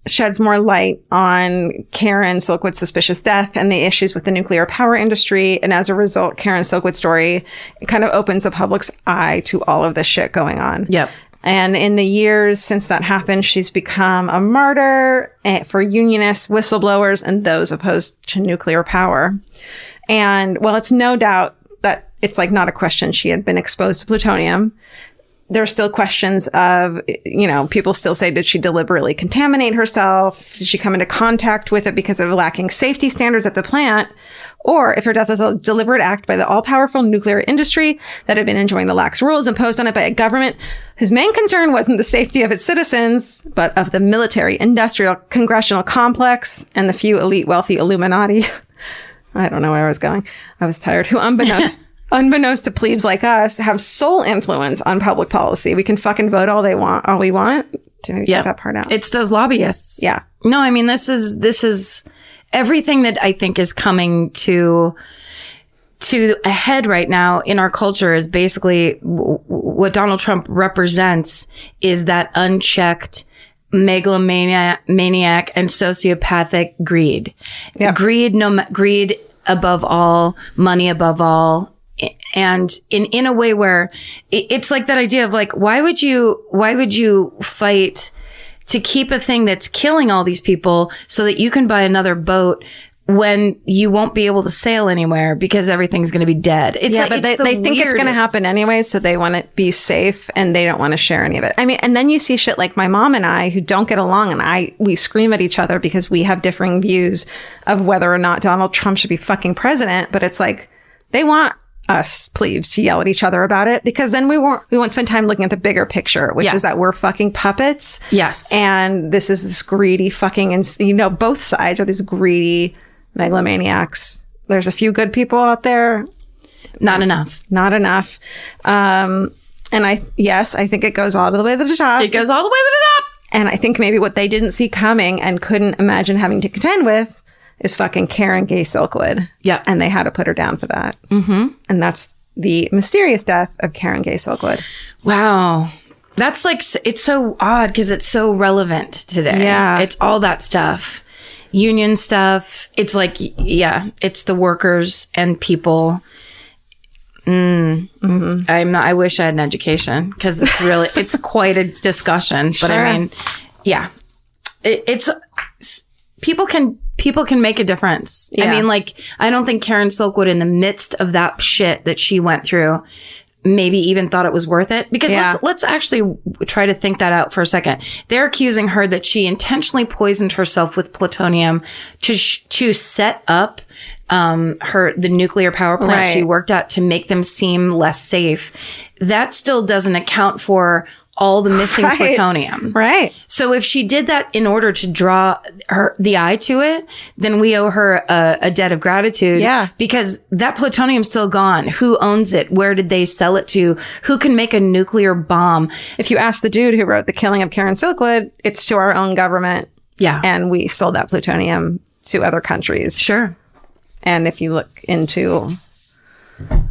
sheds more light on Karen Silkwood's suspicious death and the issues with the nuclear power industry. And as a result, Karen Silkwood's story, it kind of opens the public's eye to all of this shit going on. Yep. And in the years since that happened, she's become a martyr for unionists, whistleblowers, and those opposed to nuclear power. And well, it's no doubt that it's like not a question she had been exposed to plutonium. There's still questions of, people still say, did she deliberately contaminate herself? Did she come into contact with it because of lacking safety standards at the plant? Or if her death was a deliberate act by the all-powerful nuclear industry that had been enjoying the lax rules imposed on it by a government whose main concern wasn't the safety of its citizens, but of the military, industrial, congressional complex and the few elite wealthy Illuminati. I don't know where I was going. I was tired. Who unbeknownst to plebes like us, have sole influence on public policy. We can fucking vote all we want. Did I get that part out? It's those lobbyists. Yeah. No, I mean, this is everything that I think is coming to a head right now in our culture is basically what Donald Trump represents is that unchecked megalomaniac and sociopathic greed. Yep. Greed above all, money above all. And in a way where it's like that idea of like, why would you fight to keep a thing that's killing all these people so that you can buy another boat when you won't be able to sail anywhere because everything's going to be dead? It's but they think it's going to happen anyway, so they want to be safe and they don't want to share any of it. I mean, and then you see shit like my mom and I who don't get along, and we scream at each other because we have differing views of whether or not Donald Trump should be fucking president. But it's like they want us plebes to yell at each other about it, because then we won't spend time looking at the bigger picture, which is that we're fucking puppets. Yes. And this is this greedy fucking, and both sides are these greedy megalomaniacs. There's a few good people out there. Not enough. And I think it goes all the way to the top. It goes all the way to the top. And I think maybe what they didn't see coming and couldn't imagine having to contend with is fucking Karen Gay Silkwood. Yeah. And they had to put her down for that. Mm-hmm. And that's the mysterious death of Karen Gay Silkwood. Wow. That's like, it's so odd because it's so relevant today. Yeah. It's all that stuff. Union stuff. It's like, yeah, it's the workers and people. I wish I had an education because it's really, it's quite a discussion. But Sure. I mean, yeah, it's people can make a difference. Yeah. I mean, like, I don't think Karen Silkwood in the midst of that shit that she went through maybe even thought it was worth it. Because let's actually try to think that out for a second. They're accusing her that she intentionally poisoned herself with plutonium to set up the nuclear power plant she worked at to make them seem less safe. That still doesn't account for all the missing plutonium. Right. So if she did that in order to draw the eye to it, then we owe her a debt of gratitude. Yeah. Because that plutonium's still gone. Who owns it? Where did they sell it to? Who can make a nuclear bomb? If you ask the dude who wrote The Killing of Karen Silkwood, it's to our own government. Yeah. And we sold that plutonium to other countries. Sure. And if you look into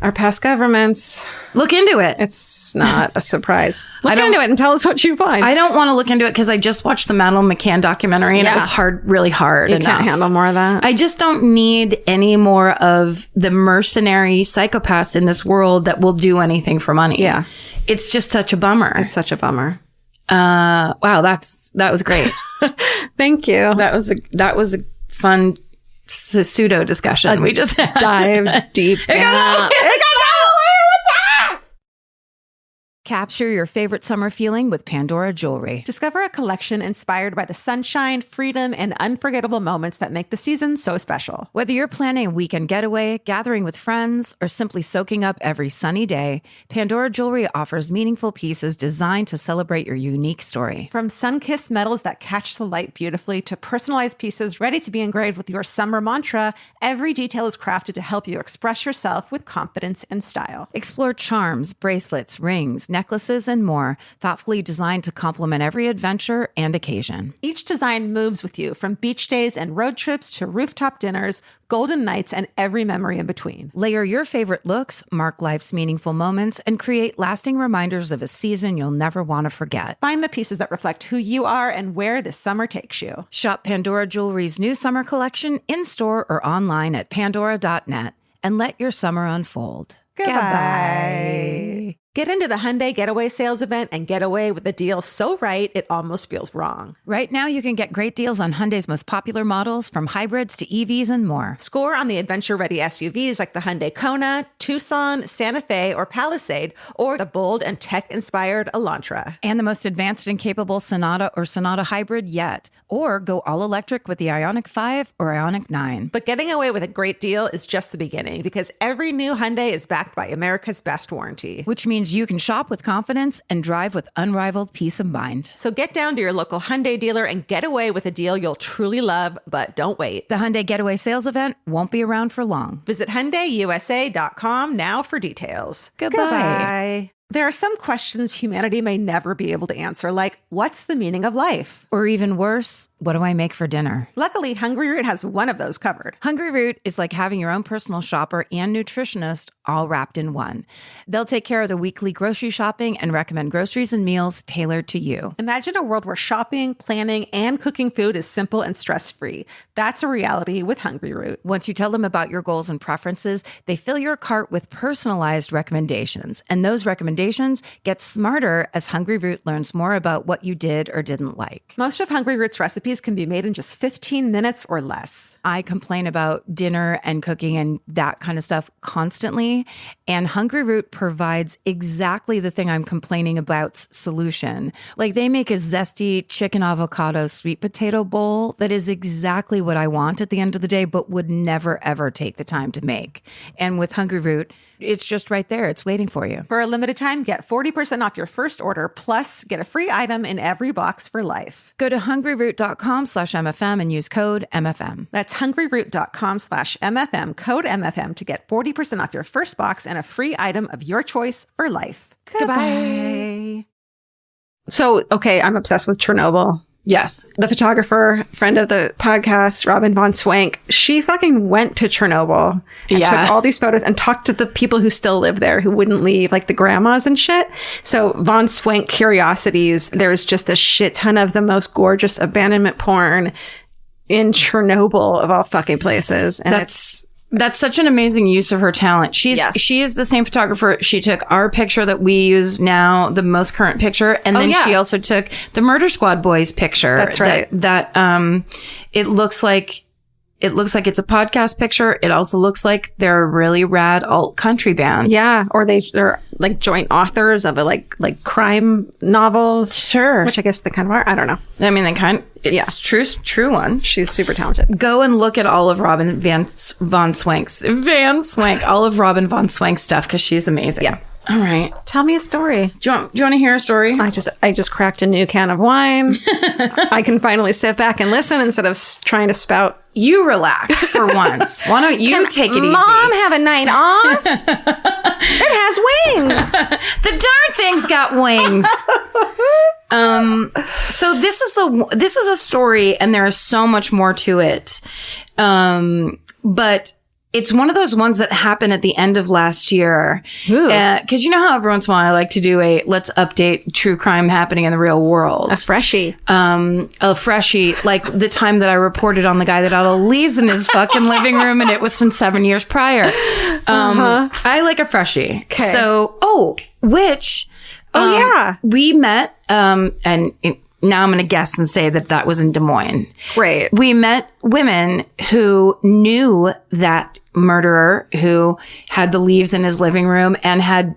our past governments, look into it. It's not a surprise. Look into it and tell us what you find. I don't want to look into it because I just watched the Madeleine McCann documentary and it was really hard. You can't handle more of that. I just don't need any more of the mercenary psychopaths in this world that will do anything for money. Yeah. It's just such a bummer. It's such a bummer. Wow, that was great. Thank you. That was a fun pseudo discussion we just had. Dive deep down. Capture your favorite summer feeling with Pandora Jewelry. Discover a collection inspired by the sunshine, freedom, and unforgettable moments that make the season so special. Whether you're planning a weekend getaway, gathering with friends, or simply soaking up every sunny day, Pandora Jewelry offers meaningful pieces designed to celebrate your unique story. From sun-kissed metals that catch the light beautifully to personalized pieces ready to be engraved with your summer mantra, every detail is crafted to help you express yourself with confidence and style. Explore charms, bracelets, rings, necklaces, and more, thoughtfully designed to complement every adventure and occasion. Each design moves with you, from beach days and road trips to rooftop dinners, golden nights, and every memory in between. Layer your favorite looks, mark life's meaningful moments, and create lasting reminders of a season you'll never want to forget. Find the pieces that reflect who you are and where this summer takes you. Shop Pandora Jewelry's new summer collection in-store or online at pandora.net and let your summer unfold. Goodbye. Get into the Hyundai Getaway Sales Event and get away with a deal so right it almost feels wrong. Right now, you can get great deals on Hyundai's most popular models, from hybrids to EVs and more. Score on the adventure-ready SUVs like the Hyundai Kona, Tucson, Santa Fe, or Palisade, or the bold and tech-inspired Elantra. And the most advanced and capable Sonata or Sonata Hybrid yet. Or go all-electric with the Ioniq 5 or Ioniq 9. But getting away with a great deal is just the beginning, because every new Hyundai is backed by America's best warranty. Which means you can shop with confidence and drive with unrivaled peace of mind. So get down to your local Hyundai dealer and get away with a deal you'll truly love, but don't wait. The Hyundai Getaway Sales Event won't be around for long. Visit HyundaiUSA.com now for details. Goodbye. There are some questions humanity may never be able to answer, like, what's the meaning of life? Or even worse, what do I make for dinner? Luckily, Hungry Root has one of those covered. Hungry Root is like having your own personal shopper and nutritionist all wrapped in one. They'll take care of the weekly grocery shopping and recommend groceries and meals tailored to you. Imagine a world where shopping, planning, and cooking food is simple and stress-free. That's a reality with Hungry Root. Once you tell them about your goals and preferences, they fill your cart with personalized recommendations. And those recommendations get smarter as Hungry Root learns more about what you did or didn't like. Most of Hungry Root's recipes can be made in just 15 minutes or less. I complain about dinner and cooking and that kind of stuff constantly, and Hungry Root provides exactly the thing I'm complaining about's solution. Like, they make a zesty chicken avocado sweet potato bowl that is exactly what I want at the end of the day, but would never, ever take the time to make. And with Hungry Root, it's just right there. It's waiting for you. For a limited time, get 40% off your first order, plus get a free item in every box for life. Go to hungryroot.com/MFM and use code MFM. That's hungryroot.com/MFM, code MFM, to get 40% off your first box and a free item of your choice for life. Goodbye. So, okay, I'm obsessed with Chernobyl. Yes. The photographer, friend of the podcast, Robin von Swank, she fucking went to Chernobyl and took all these photos and talked to the people who still live there who wouldn't leave, like the grandmas and shit. So von Swank Curiosities, there's just a shit ton of the most gorgeous abandonment porn in Chernobyl of all fucking places. And That's such an amazing use of her talent. She is the same photographer. She took our picture that we use now, the most current picture, and then she also took the Murder Squad boys picture. That's right. That it looks like it's a podcast picture. It also looks like they're a really rad alt country band. Yeah, or they're like joint authors of a like crime novels. Sure. Which I guess they kind of are. I don't know. I mean, it's true ones. She's super talented. Go and look at all of Robin von Swank's all of Robin von Swank's stuff because she's amazing. Yeah. All right. Tell me a story. Do you want to hear a story? I just cracked a new can of wine. I can finally sit back and listen instead of trying to spout. You relax for once. Why don't you take it easy? Mom have a night off? It has wings. The darn thing's got wings. So this is a story, and there is so much more to it. But it's one of those ones that happened at the end of last year. Because you know how every once in a while I like to do let's update true crime happening in the real world. A freshie. A freshie. Like the time that I reported on the guy that had all the leaves in his fucking living room, and it was from 7 years prior. I like a freshie. Okay. So, we met, now I'm going to guess and say that was in Des Moines. Great. We met women who knew that murderer who had the leaves in his living room and had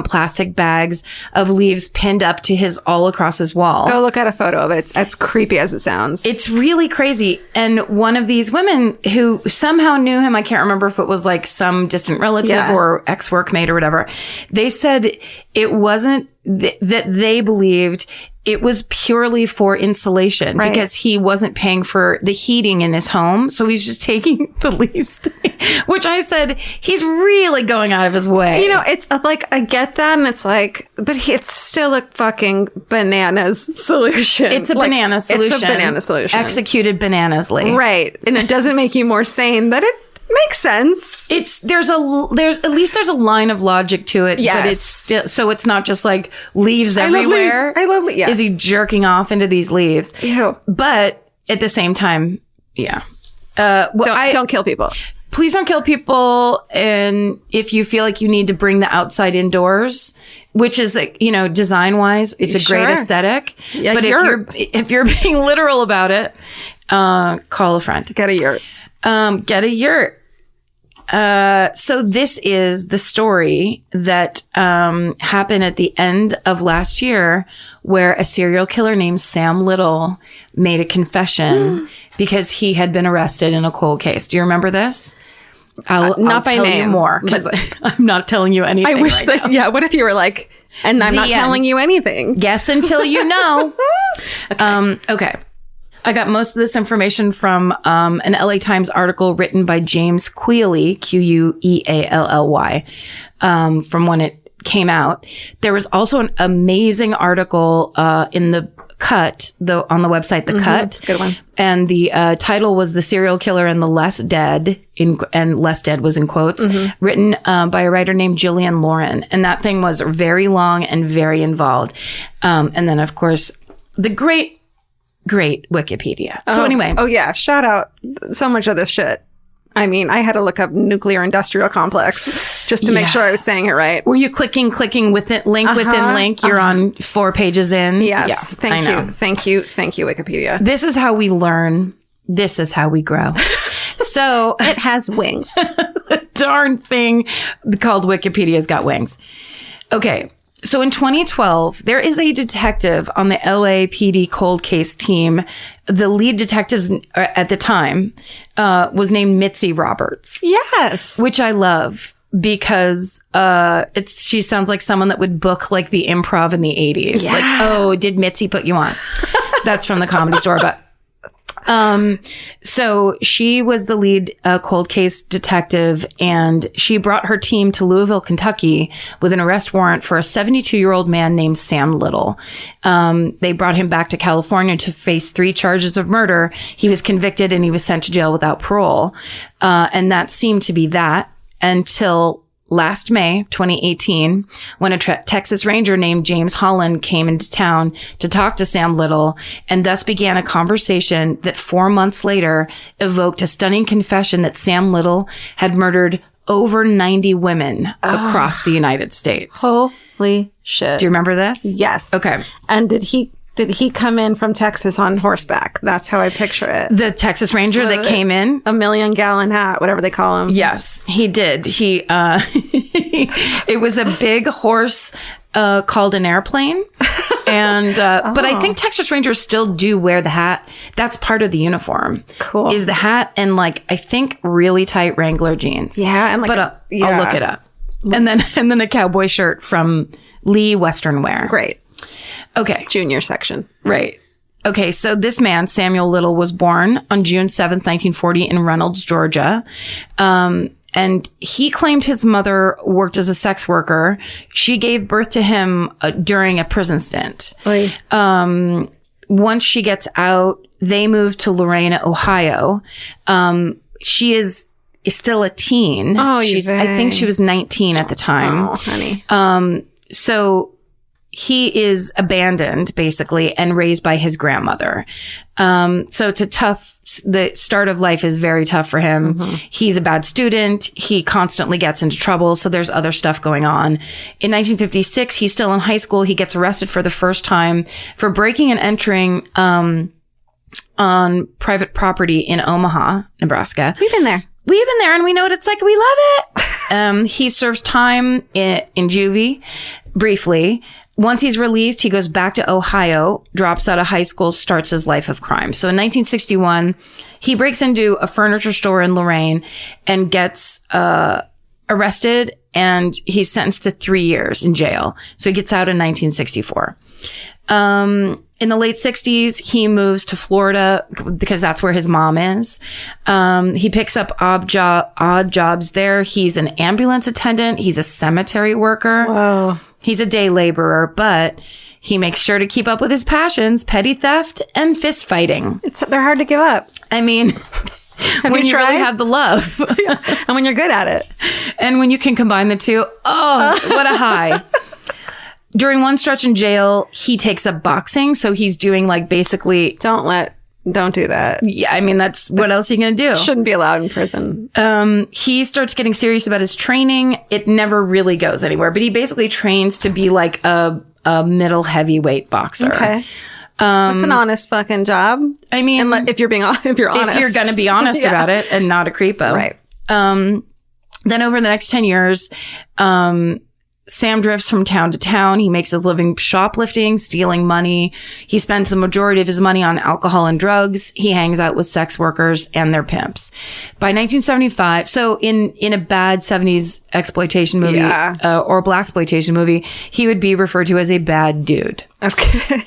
plastic bags of leaves pinned up to all across his wall. Go look at a photo of it. It's as creepy as it sounds. It's really crazy. And one of these women who somehow knew him, I can't remember if it was like some distant relative or ex-workmate or whatever, they said it wasn't that they believed it was purely for insulation because he wasn't paying for the heating in his home. So he's just taking the leaves thing, which I said, he's really going out of his way. You know, it's like, I get that. And it's like, but it's still a fucking bananas solution. It's a banana solution. It's a banana solution. Executed bananasly. Right. And it doesn't make you more sane, but it makes sense. There's at least a line of logic to it. Yes. But it's still, so it's not just like leaves everywhere. I love leaves. Yeah. Is he jerking off into these leaves? Ew. But at the same time, yeah. Don't kill people. Please don't kill people. And if you feel like you need to bring the outside indoors, which is, design wise, it's a great aesthetic. Yeah, but if you're being literal about it, call a friend. Get a yurt. Get a yurt. So this is the story that happened at the end of last year, where a serial killer named Sam Little made a confession because he had been arrested in a cold case. Do you remember this? I'll by tell name, you more because I'm not telling you anything. I wish right now. what if you were like, and I'm not telling you anything? Guess until you know. Okay. I got most of this information from an LA Times article written by James Queally, Queally, from when it came out. There was also an amazing article in the Cut, on the website The Cut. Good one. And the title was "The Serial Killer and the Less Dead," and "Less Dead" was in quotes, written by a writer named Jillian Lauren. And that thing was very long and very involved. And then, of course, the great Wikipedia. So anyway. Oh yeah. Shout out so much of this shit. I mean, I had to look up nuclear industrial complex just to make sure I was saying it right. Were you clicking with it, link within link? You're on 4 pages in. Yes. Yeah, Thank you, Wikipedia. This is how we learn. This is how we grow. So it has wings. The darn thing called Wikipedia's got wings. Okay. So in 2012, there is a detective on the LAPD cold case team. The lead detective at the time was named Mitzi Roberts. Yes. Which I love because she sounds like someone that would book like the Improv in the 80s. Yeah. Like, oh, did Mitzi put you on? That's from the Comedy Store. But So she was the lead cold case detective, and she brought her team to Louisville, Kentucky with an arrest warrant for a 72-year-old man named Sam Little. They brought him back to California to face 3 charges of murder. He was convicted and he was sent to jail without parole. And that seemed to be that until last May, 2018, when a Texas Ranger named James Holland came into town to talk to Sam Little, and thus began a conversation that 4 months later evoked a stunning confession that Sam Little had murdered over 90 women across the United States. Holy shit. Do you remember this? Yes. Okay. And did he come in from Texas on horseback? That's how I picture it. The Texas Ranger that came in? A million-gallon hat, whatever they call him. Yes, he did. He, it was a big horse, called an airplane. And, but I think Texas Rangers still do wear the hat. That's part of the uniform. Cool. Is the hat and like, I think really tight Wrangler jeans. Yeah. And like, but I'll look it up. And then a cowboy shirt from Lee Western Wear. Great. Okay. Junior section. Right. Okay, so this man, Samuel Little, was born on June 7th, 1940 in Reynolds, Georgia. And he claimed his mother worked as a sex worker. She gave birth to him during a prison stint. Oy. Once she gets out, they moved to Lorena, Ohio. She is still a teen. Oh, I think she was 19 at the time. Oh, honey. So he is abandoned basically and raised by his grandmother. So it's the start of life is very tough for him. Mm-hmm. He's a bad student. He constantly gets into trouble. So there's other stuff going on. In 1956, he's still in high school. He gets arrested for the first time for breaking and entering, on private property in Omaha, Nebraska. We've been there And we know what it's like. We love it. He serves time in juvie briefly. Once he's released, he goes back to Ohio, drops out of high school, starts his life of crime. So in 1961, he breaks into a furniture store in Lorain and gets arrested, and he's sentenced to 3 years in jail. So he gets out in 1964. In the late 60s, he moves to Florida because that's where his mom is. He picks up odd jobs there. He's an ambulance attendant. He's a cemetery worker. Whoa. He's a day laborer, but he makes sure to keep up with his passions, petty theft and fist fighting. They're hard to give up. I mean, when you really have the love. And when you're good at it. And when you can combine the two, what a high. During one stretch in jail, he takes up boxing. So he's doing like basically... Don't do that. Yeah, I mean, that's what else are you going to do? Shouldn't be allowed in prison. He starts getting serious about his training. It never really goes anywhere, but he basally trains to be like a middle heavyweight boxer. Okay. It's an honest fucking job. I mean, if you're honest. If you're going to be honest about it and not a creepo. Right. Then over the next 10 years, Sam drifts from town to town. He makes his living shoplifting, stealing money. He spends the majority of his money on alcohol and drugs. He hangs out with sex workers and their pimps. By 1975, so in a bad 70s exploitation movie, or blaxploitation movie, he would be referred to as a bad dude. Okay.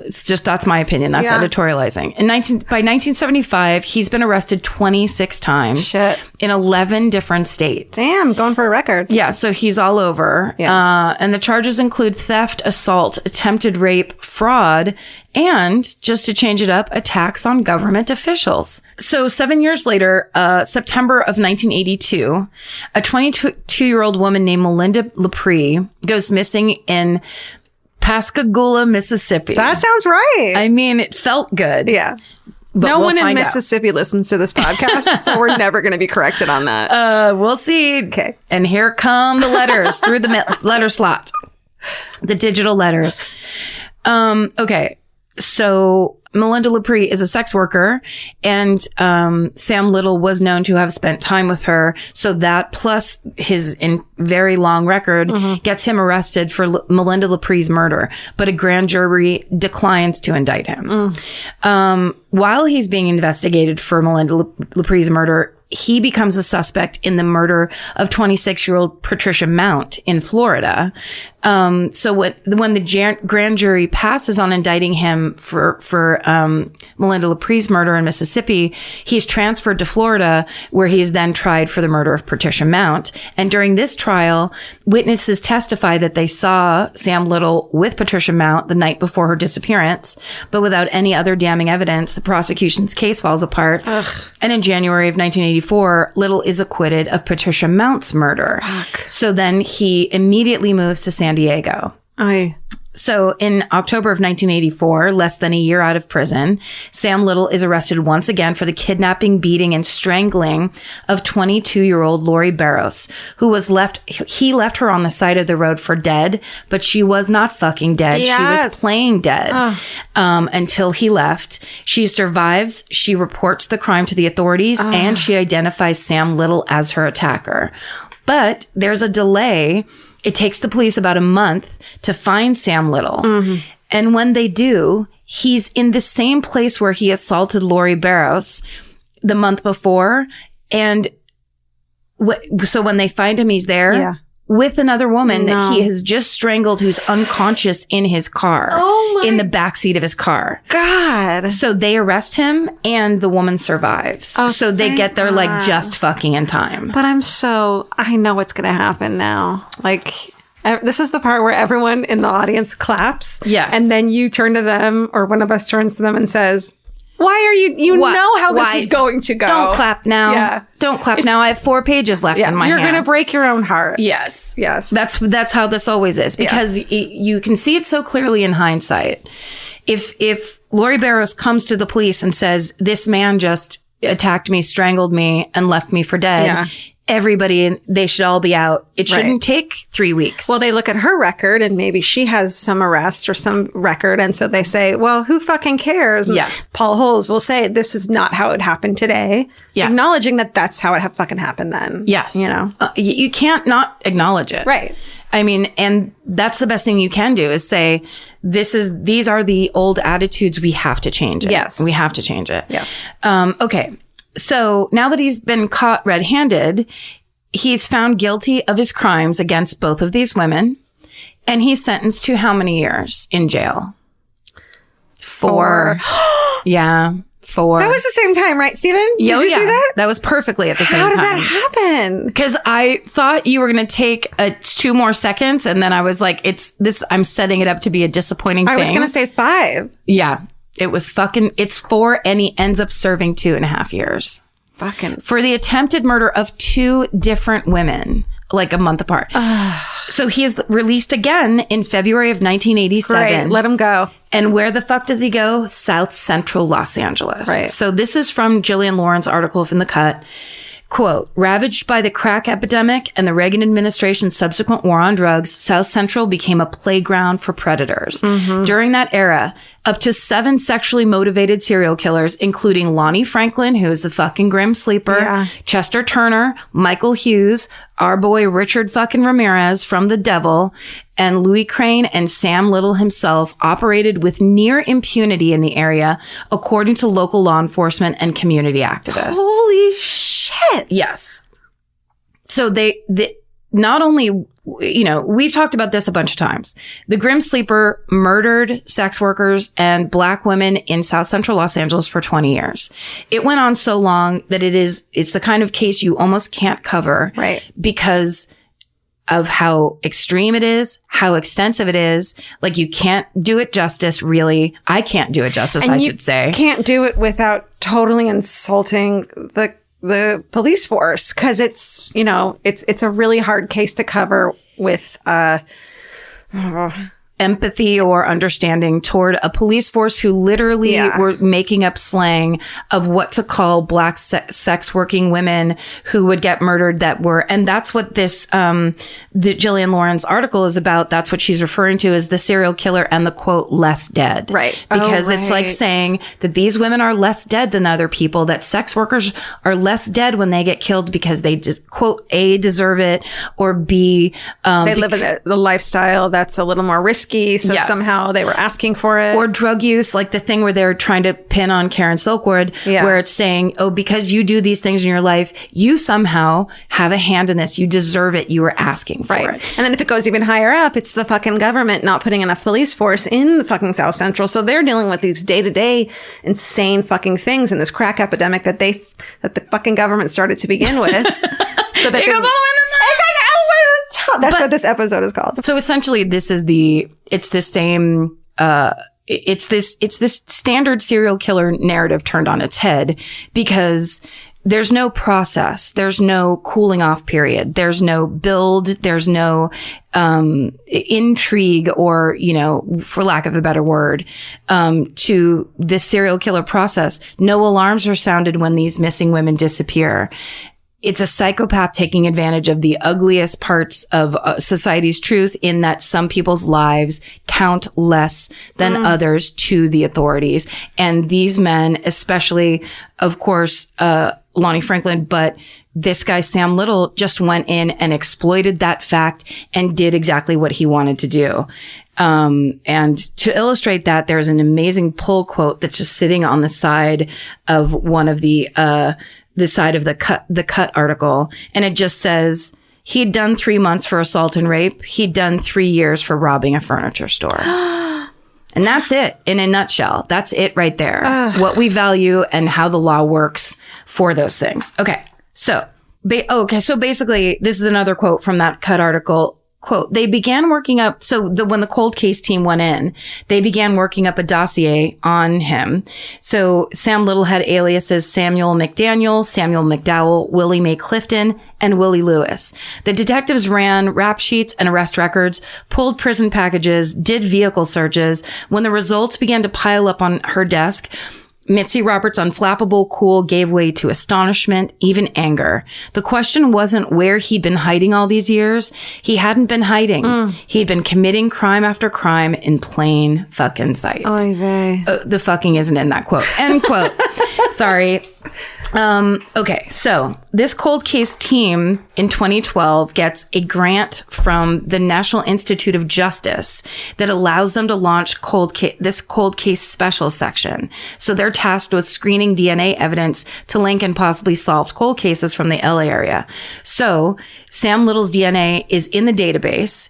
It's just, that's my opinion. That's editorializing. By 1975, he's been arrested 26 times. Shit. In 11 different states. Damn, going for a record. Yeah, so he's all over. Yeah. And the charges include theft, assault, attempted rape, fraud, and, just to change it up, attacks on government officials. So 7 years later, September of 1982, a 22-year-old woman named Melinda Lepre goes missing in Pascagoula, Mississippi. That sounds right. I mean, it felt good. Yeah. But no one in find Mississippi listens to this podcast, so we're never going to be corrected on that. We'll see. Okay. And here come the letters through the letter slot. The digital letters. Okay. So Melinda Lepre is a sex worker, and Sam Little was known to have spent time with her. So that, plus his very long record, gets him arrested for Melinda Lepre's murder. But a grand jury declines to indict him. While he's being investigated for Melinda Lepre's murder, he becomes a suspect in the murder of 26-year-old Patricia Mount in Florida. So when the grand jury passes on indicting him for Melinda Lepre's murder in Mississippi, he's transferred to Florida, where he's then tried for the murder of Patricia Mount. And during this trial, witnesses testify that they saw Sam Little with Patricia Mount the night before her disappearance, but without any other damning evidence, the prosecution's case falls apart. Ugh. And in January of 1984, Little is acquitted of Patricia Mount's murder. Fuck. So then he immediately moves to San Diego. So in October of 1984, less than a year out of prison, Sam Little is arrested once again for the kidnapping, beating, and strangling of 22-year-old Lori Barros, he left her on the side of the road for dead, but she was not fucking dead. Yes. She was playing dead until he left. She survives. She reports the crime to the authorities, and she identifies Sam Little as her attacker. But there's a delay. It takes the police about a month to find Sam Little. Mm-hmm. And when they do, he's in the same place where he assaulted Lori Barros the month before. And so when they find him, he's there with another woman that he has just strangled, who's unconscious in his car, in the backseat of his car. God. So they arrest him, and the woman survives. Oh, so they get there like just fucking in time. But I know what's going to happen now. Like, this is the part where everyone in the audience claps. Yes. And then you turn to them, or one of us turns to them and says, why are you know how this is going to go. Don't clap now. Yeah. Don't clap now. I have 4 pages left in my hand. You're going to break your own heart. Yes. Yes. That's how this always is, because you can see it so clearly in hindsight. If Lori Barros comes to the police and says, this man just attacked me, strangled me, and left me for dead, everybody, they should all be out. It shouldn't take 3 weeks. Well, they look at her record, and maybe she has some arrests or some record. And so they say, well, who fucking cares? And Paul Holes will say, this is not how it happened today. Yes. Acknowledging that that's how it fucking happened then. Yes. You know? You can't not acknowledge it. Right. I mean, and that's the best thing you can do, is say, these are the old attitudes. We have to change it. Yes. We have to change it. Yes. Okay. So now that he's been caught red-handed, he's found guilty of his crimes against both of these women, and he's sentenced to how many years in jail? 4. Yeah, 4. That was the same time, right, Stephen? Did you see that? That was perfectly at the same time. time. How did that happen? Because I thought you were going to take 2 more seconds, and then I was like, I'm setting it up to be a disappointing thing. I was going to say 5. Yeah. It's 4, and he ends up serving 2.5 years. For the attempted murder of 2 different women, like a month apart. So he's released again in February of 1987. Great, let him go. And where the fuck does he go? South Central Los Angeles. Right. So this is from Jillian Lauren's article from The Cut. Quote, ravaged by the crack epidemic and the Reagan administration's subsequent war on drugs, South Central became a playground for predators. Mm-hmm. During that era, up to 7 sexually motivated serial killers, including Lonnie Franklin, who is the fucking grim sleeper, Chester Turner, Michael Hughes, our boy Richard fucking Ramirez from The Devil, and Louis Crane and Sam Little himself operated with near impunity in the area, according to local law enforcement and community activists. Holy shit. Yes. So they not only, we've talked about this a bunch of times. The Grim Sleeper murdered sex workers and Black women in South Central Los Angeles for 20 years. It went on so long that it's the kind of case you almost can't cover. Right. Because of how extreme it is, how extensive it is. Like, you can't do it justice, really. I can't do it justice, I should say. You can't do it without totally insulting the police force, because it's a really hard case to cover with empathy or understanding toward a police force who literally were making up slang of what to call Black sex working women who would get murdered and that's what this, the Jillian Lauren's article is about. That's what she's referring to as the serial killer and the quote, less dead. Right. Because it's like saying that these women are less dead than other people, that sex workers are less dead when they get killed because they just quote, A, deserve it, or B, they live in the lifestyle that's a little more risky risky, so somehow they were asking for it. Or drug use, like the thing where they're trying to pin on Karen Silkwood, where it's saying, oh, because you do these things in your life, you somehow have a hand in this. You deserve it. You were asking for it. And then if it goes even higher up, it's the fucking government not putting enough police force in the fucking South Central. So they're dealing with these day-to-day insane fucking things in this crack epidemic that the fucking government started to begin with. So they that's what this episode is called. So essentially, it's this standard serial killer narrative turned on its head, because there's no process. There's no cooling off period. There's no build. There's no intrigue, or, for lack of a better word, to this serial killer process. No alarms are sounded when these missing women disappear. It's a psychopath taking advantage of the ugliest parts of society's truth, in that some people's lives count less than others to the authorities. And these men, especially, of course, Lonnie Franklin, but this guy, Sam Little, just went in and exploited that fact and did exactly what he wanted to do. And to illustrate that, there's an amazing pull quote that's just sitting on the side of one of the side of the cut article. And it just says, he'd done 3 months for assault and rape. He'd done 3 years for robbing a furniture store. And that's it in a nutshell. That's it right there. What we value and how the law works for those things. Okay. So basically, this is another quote from that cut article. Quote, they began working up, when the cold case team went in, they began working up a dossier on him. So Sam Little had aliases Samuel McDaniel, Samuel McDowell, Willie Mae Clifton, and Willie Lewis. The detectives ran rap sheets and arrest records, pulled prison packages, did vehicle searches. When the results began to pile up on her desk, Mitzi Roberts' unflappable cool gave way to astonishment, even anger. The question wasn't where he'd been hiding all these years. He hadn't been hiding. He'd been committing crime after crime in plain fucking sight. Oy vey. The fucking isn't in that quote. End quote. Sorry. Okay, so this cold case team in 2012 gets a grant from the National Institute of Justice that allows them to launch this cold case special section. So they're tasked with screening DNA evidence to link and possibly solved cold cases from the LA area. So Sam Little's DNA is in the database.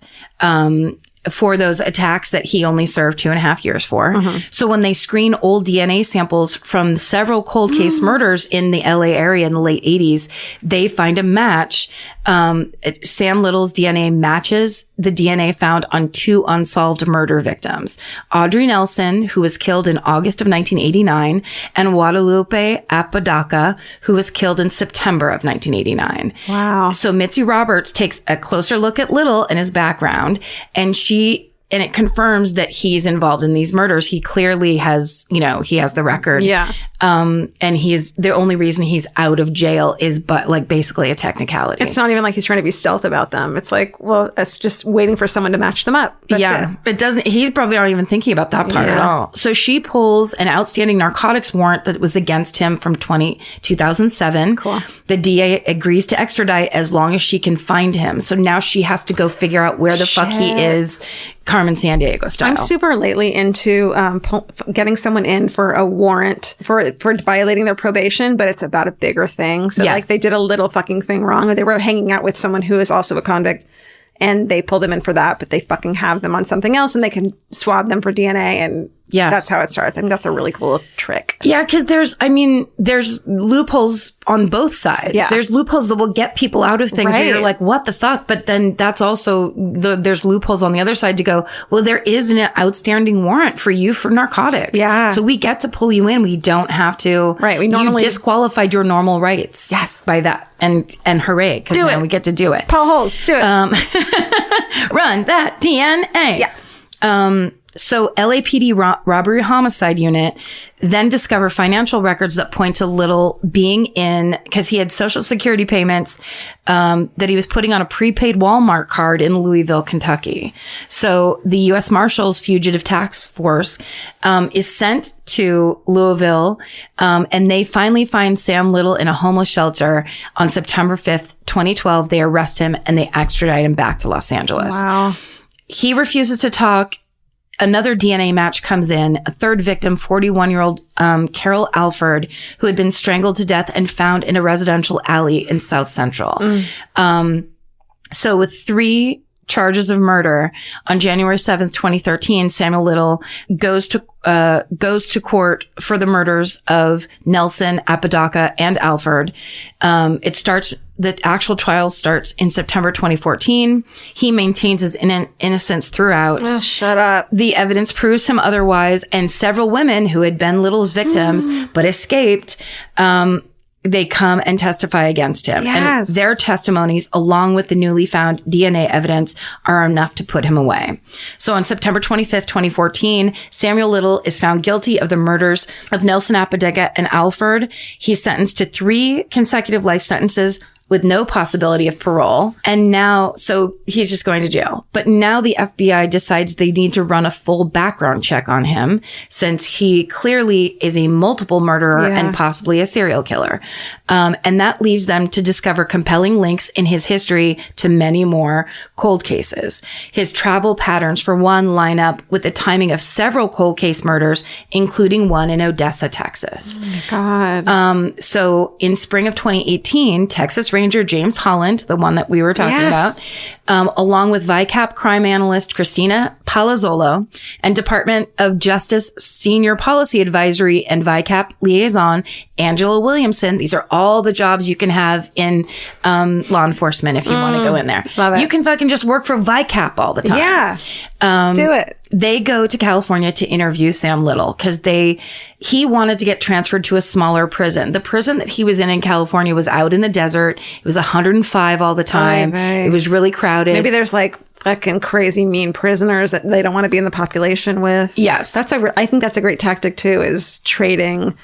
For those attacks that he only served 2.5 years for. So when they screen old DNA samples from several cold case murders in the LA area in the late 80s, they find a match. Sam Little's DNA matches the DNA found on 2 unsolved murder victims. Audrey Nelson, who was killed in August of 1989, and Guadalupe Apodaca, who was killed in September of 1989. Wow. So Mitzi Roberts takes a closer look at Little and his background, and it confirms that he's involved in these murders. He clearly has, he has the record. Yeah. And the only reason he's out of jail is basically a technicality. It's not even like he's trying to be stealth about them. It's like, well, it's just waiting for someone to match them up. That's it. He's probably not even thinking about that part at all. So she pulls an outstanding narcotics warrant that was against him from 2007. Cool. The DA agrees to extradite as long as she can find him. So now she has to go figure out where the fuck he is, Carmen Sandiego style. I'm super lately into getting someone in for a warrant for violating their probation, but it's about a bigger thing. So like they did a little fucking thing wrong, or they were hanging out with someone who is also a convict, and they pull them in for that, but they fucking have them on something else, and they can swab them for DNA, and that's how it starts. I mean, that's a really cool trick. Yeah, because there's loopholes on both sides. Yeah. There's loopholes that will get people out of things where you're like, what the fuck? But then that's also, there's loopholes on the other side to go, well, there is an outstanding warrant for you for narcotics. Yeah. So we get to pull you in. We don't have to. Right. We normally you disqualified your normal rights. Yes. By that. And hooray, because now we get to do it. Paul Holes, do it. Run that DNA. Yeah. So LAPD robbery homicide unit then discover financial records that point to Little being in, because he had Social Security payments that he was putting on a prepaid Walmart card in Louisville, Kentucky. So the U.S. Marshals Fugitive Task Force is sent to Louisville, and they finally find Sam Little in a homeless shelter on September 5th, 2012. They arrest him and they extradite him back to Los Angeles. Wow. He refuses to talk. another DNA match comes in, a third victim, 41-year-old Carol Alford, who had been strangled to death and found in a residential alley in South Central. So with 3 charges of murder, on January 7th, 2013, Samuel Little goes to court for the murders of Nelson, Apodaca, and Alford. The actual trial starts in September 2014. He maintains his innocence throughout. Oh, shut up. The evidence proves him otherwise, and several women who had been Little's victims but escaped, they come and testify against him. Yes. And their testimonies, along with the newly found DNA evidence, are enough to put him away. So on September 25th, 2014, Samuel Little is found guilty of the murders of Nelson, Apodaca, and Alford. He's sentenced to 3 consecutive life sentences with no possibility of parole. And now, so he's just going to jail. But now the FBI decides they need to run a full background check on him, since he clearly is a multiple murderer and possibly a serial killer. And that leaves them to discover compelling links in his history to many more cold cases. His travel patterns, for one, line up with the timing of several cold case murders, including one in Odessa, Texas. Oh my God. So in spring of 2018, Texas Ranger James Holland, the one that we were talking about, along with VICAP crime analyst Christina Palazzolo and Department of Justice Senior Policy Advisory and VICAP liaison Angela Williamson. These are all the jobs you can have in law enforcement if you want to go in there. Love it. You can fucking just work for VICAP all the time. Yeah. Do it. They go to California to interview Sam Little because he wanted to get transferred to a smaller prison. The prison that he was in California was out in the desert. It was 105 all the time. Right. It was really crowded. Maybe there's like fucking crazy mean prisoners that they don't want to be in the population with. Yes. I think that's a great tactic too, is trading,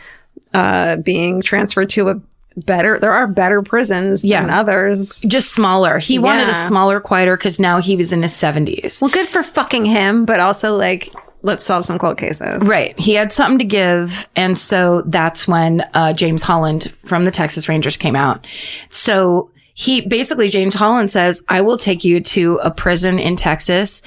being transferred to there are better prisons than others. Just smaller. He wanted a smaller, quieter, because now he was in his 70s. Well, good for fucking him, but also like, let's solve some cold cases. Right. He had something to give. And so that's when James Holland from the Texas Rangers came out. So James Holland says, I will take you to a prison in Texas,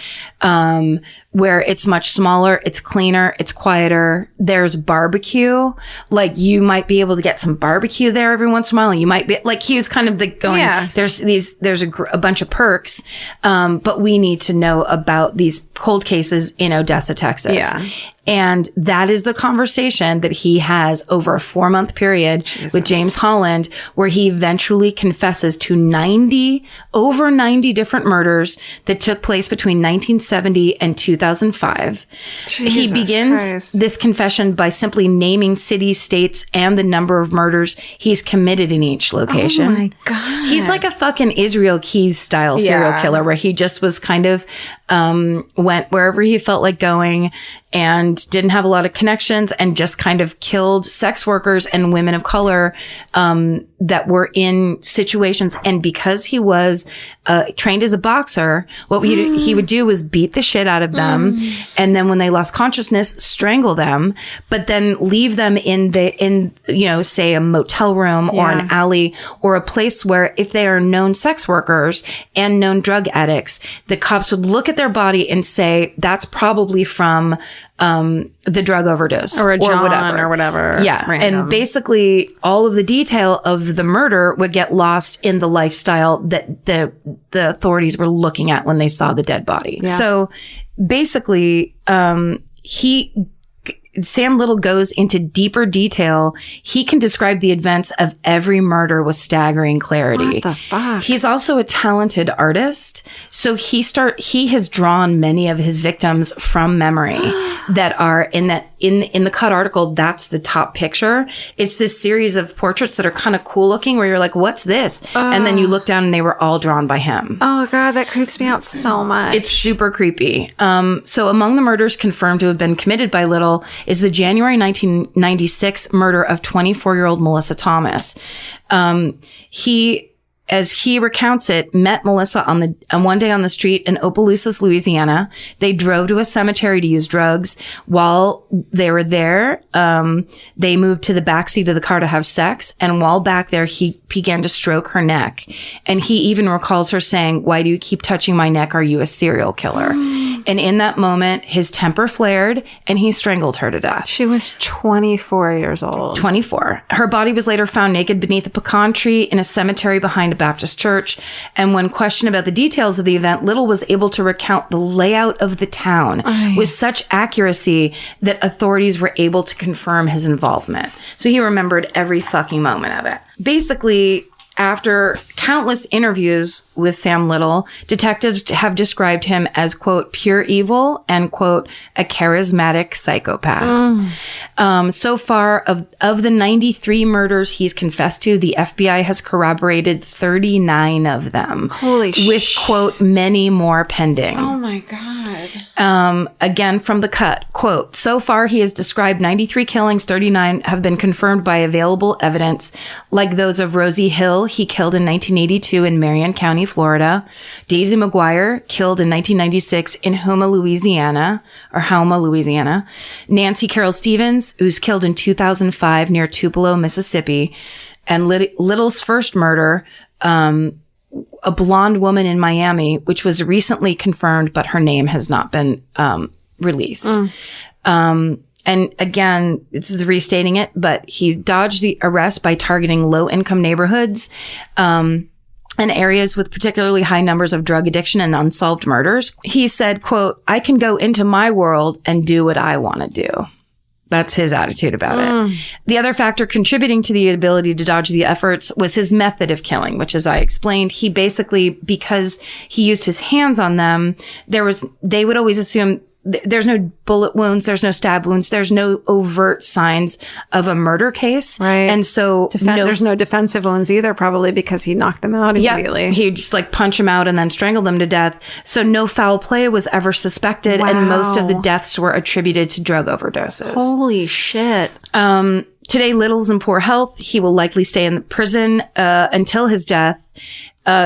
where it's much smaller, it's cleaner, it's quieter. There's barbecue. Like, you might be able to get some barbecue there every once in a while. You might be like, he was kind of there's a bunch of perks. But we need to know about these cold cases in Odessa, Texas. Yeah. And that is the conversation that he has over a 4-month period with James Holland, where he eventually confesses to over 90 different murders that took place between 1970 and 2005. He begins this confession by simply naming cities, states, and the number of murders he's committed in each location. Oh my God. He's like a fucking Israel Keys style serial killer, where he just was kind of went wherever he felt like going and didn't have a lot of connections, and just kind of killed sex workers and women of color that were in situations. And because he was trained as a boxer, what he would do was beat the shit out of them, and then when they lost consciousness, strangle them, but then leave them in say a motel room or an alley or a place where, if they are known sex workers and known drug addicts, the cops would look at their body and say, that's probably from the drug overdose or whatever. Yeah. Random. And basically all of the detail of the murder would get lost in the lifestyle that the authorities were looking at when they saw the dead body. Yeah. So basically, Sam Little goes into deeper detail. He can describe the events of every murder with staggering clarity. What the fuck? He's also a talented artist. So he has drawn many of his victims from memory that are in the Cut article. That's the top picture. It's this series of portraits that are kind of cool looking, where you're like, what's this? And then you look down and they were all drawn by him. Oh God, that creeps me out so much. It's super creepy. So among the murders confirmed to have been committed by Little is the January 1996 murder of 24-year-old Melissa Thomas. He, as he recounts it, met Melissa on one day on the street in Opelousas, Louisiana. They drove to a cemetery to use drugs. While they were there, they moved to the backseat of the car to have sex. And while back there, he began to stroke her neck. And he even recalls her saying, "Why do you keep touching my neck? Are you a serial killer?" And in that moment, his temper flared and he strangled her to death. She was 24 years old. 24. Her body was later found naked beneath a pecan tree in a cemetery behind a Baptist church. And when questioned about the details of the event, Little was able to recount the layout of the town with such accuracy that authorities were able to confirm his involvement. So he remembered every fucking moment of it. Basically, after countless interviews with Sam Little, detectives have described him as, quote, pure evil and, quote, a charismatic psychopath. So far, of the 93 murders he's confessed to, the FBI has corroborated 39 of them. Holy shit. With, quote, many more pending. Oh my God. Again, from the cut, quote, so far he has described 93 killings, 39 have been confirmed by available evidence, like those of Rosie Hill, he killed in 1982 in Marion County, Florida. Daisy McGuire, killed in 1996 in Houma, Louisiana. Nancy Carroll Stevens, who's killed in 2005 near Tupelo, Mississippi. And Little's first murder, a blonde woman in Miami, which was recently confirmed, but her name has not been released. And again, this is restating it, but he dodged the arrest by targeting low-income neighborhoods and areas with particularly high numbers of drug addiction and unsolved murders. He said, quote, I can go into my world and do what I want to do. That's his attitude about it. The other factor contributing to the ability to dodge the efforts was his method of killing, which, as I explained, he basically, because he used his hands on them, they would always assume there's no bullet wounds, there's no stab wounds, there's no overt signs of a murder case. Right. And so there's no defensive wounds either, probably because he knocked them out immediately. Yeah, he'd just like punch them out and then strangle them to death. So no foul play was ever suspected. Wow. And most of the deaths were attributed to drug overdoses. Holy shit. Today, Little's in poor health. He will likely stay in the prison until his death.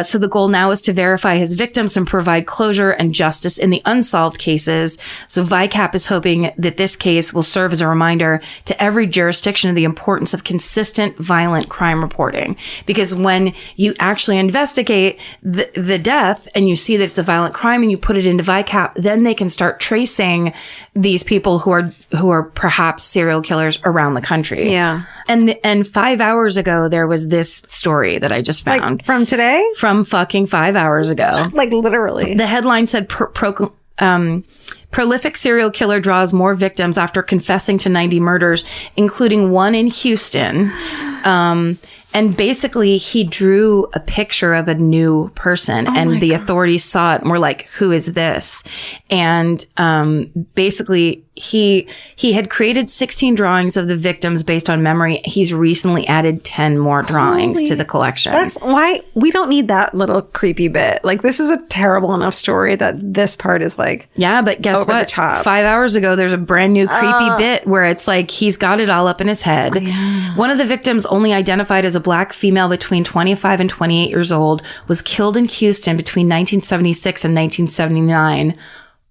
So the goal now is to verify his victims and provide closure and justice in the unsolved cases. So VICAP is hoping that this case will serve as a reminder to every jurisdiction of the importance of consistent violent crime reporting. Because when you actually investigate the death and you see that it's a violent crime and you put it into VICAP, then they can start tracing these people who are perhaps serial killers around the country. Yeah. And 5 hours ago, there was this story that I just found. Like from today? From fucking 5 hours ago. Like literally. The headline said, prolific serial killer draws more victims after confessing to 90 murders, including one in Houston. And basically, he drew a picture of a new person, and the authorities saw it and were like, who is this? And basically, he had created 16 drawings of the victims based on memory. He's recently added 10 more drawings to the collection. That's why we don't need that little creepy bit. Like, this is a terrible enough story that this part is like, yeah, but guess over what? the top. 5 hours ago, there's a brand new creepy bit where it's like he's got it all up in his head. One of the victims, only identified as a black female between 25 and 28 years old, was killed in Houston between 1976 and 1979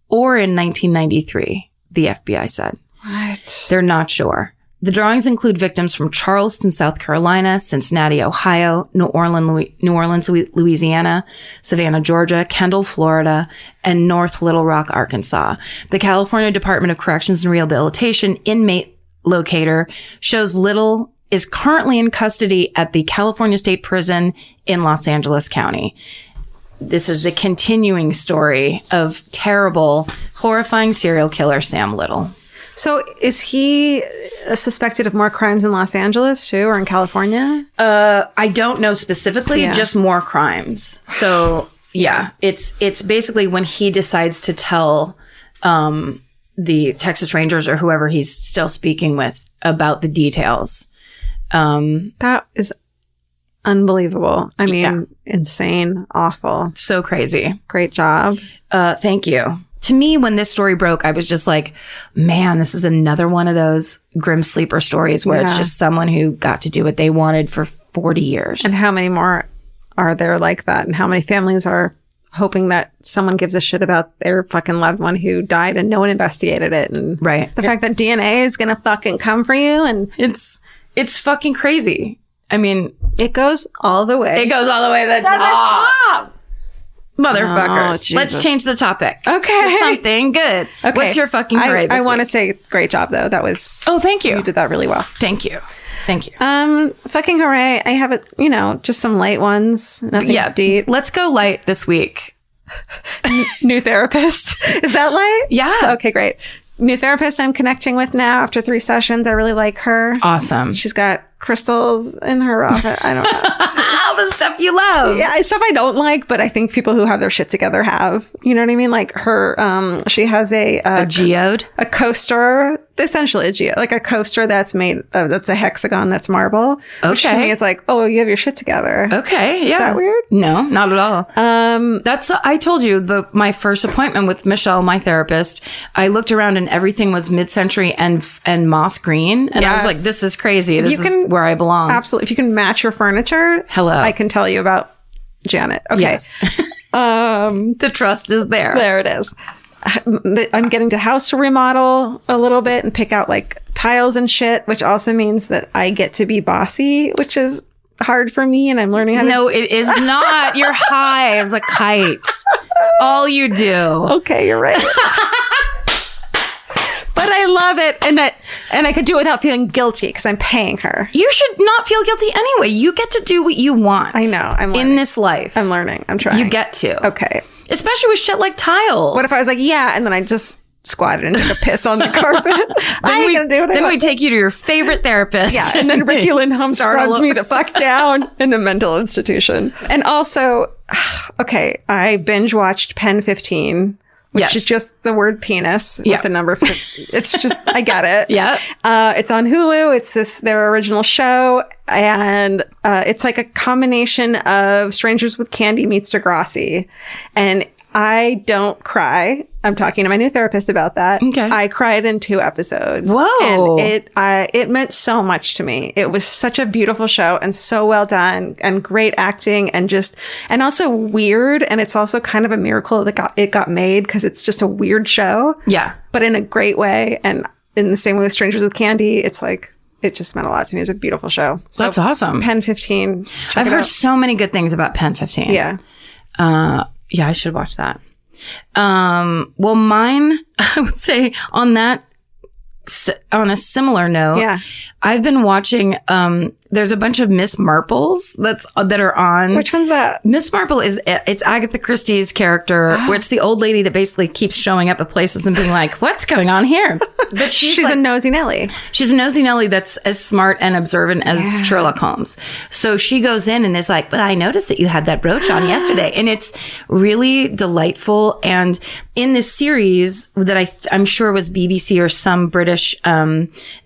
or in 1993, the FBI said. What? They're not sure. The drawings include victims from Charleston, South Carolina, Cincinnati, Ohio, New Orleans, Louisiana, Savannah, Georgia, Kendall, Florida, and North Little Rock, Arkansas. The California Department of Corrections and Rehabilitation inmate locator shows Little is currently in custody at the California State Prison in Los Angeles County. This is the continuing story of terrible, horrifying serial killer Sam Little. So is he suspected of more crimes in Los Angeles too, or in California? I don't know specifically, just more crimes. So yeah, it's basically when he decides to tell the Texas Rangers or whoever he's still speaking with about the details. That is unbelievable. I mean, insane, awful. So crazy. Great job. Thank you. To me, when this story broke, I was just like, man, this is another one of those grim sleeper stories where it's just someone who got to do what they wanted for 40 years. And how many more are there like that? And how many families are hoping that someone gives a shit about their fucking loved one who died and no one investigated it? And the fact that DNA is going to fucking come for you, and it's fucking crazy. I mean, it goes all the way. It goes all the way to the top. Motherfuckers. Oh, Let's change the topic. Okay. To something good. Okay. What's your fucking hooray this I want to week? say great job, though. That was... Oh, thank you. You did that really well. Thank you. Thank you. Fucking hooray. I have, just some light ones. Nothing deep. Let's go light this week. New therapist. Is that light? Yeah. Okay, great. New therapist I'm connecting with now after 3 sessions. I really like her. Awesome. She's got crystals in her office. I don't know. All the stuff you love. Yeah, it's stuff I don't like, but I think people who have their shit together have. You know what I mean? Like her, she has a geode? A coaster, essentially a geode, like a coaster that's made of, that's a hexagon that's marble. Which to me is like, oh, you have your shit together. Okay, yeah. Is that weird? No, not at all. That's, I told you, my first appointment with Michelle, my therapist, I looked around and everything was mid-century and moss green. And I was like, this is crazy. This is where I belong. Absolutely. If you can match your furniture, I can tell you about Janet. Okay. Yes. The trust is there. There it is. I'm getting to house remodel a little bit and pick out like tiles and shit, which also means that I get to be bossy, which is hard for me, and I'm learning how to... No, it is not. You're high as a kite. It's all you do. Okay, you're right. But I love it, and I could do it without feeling guilty because I'm paying her. You should not feel guilty anyway. You get to do what you want. I know. I'm learning. In this life. I'm learning. I'm trying. You get to. Okay. Especially with shit like tiles. What if I was like, yeah, and then I just squatted and took a piss on the carpet? Then we take you to your favorite therapist. Yeah, and then Ricky Lindholm scrubs me the fuck down in a mental institution. And also, okay, I binge watched Pen 15. Which is just the word penis with the number. It's just, I get it. Yeah. It's on Hulu. It's their original show. And it's like a combination of Strangers with Candy meets Degrassi. And I don't cry. I'm talking to my new therapist about that. Okay. I cried in 2 episodes. Whoa. And it meant so much to me. It was such a beautiful show and so well done and great acting and also weird. And it's also kind of a miracle that it got made because it's just a weird show. Yeah. But in a great way. And in the same way with Strangers with Candy, it's like, it just meant a lot to me. It was a beautiful show. So that's awesome. Pen 15. I've heard so many good things about Pen 15. Yeah. Yeah, I should watch that. Well, mine, I would say on a similar note, I've been watching, there's a bunch of Miss Marples that are on. Which one's that? Miss Marple it's Agatha Christie's character, where it's the old lady that basically keeps showing up at places and being like, what's going on here? But she's like, a nosy Nelly. She's a nosy Nelly that's as smart and observant as Sherlock Holmes. So she goes in and is like, but I noticed that you had that brooch on yesterday. And it's really delightful. And in this series that I'm sure was BBC or some British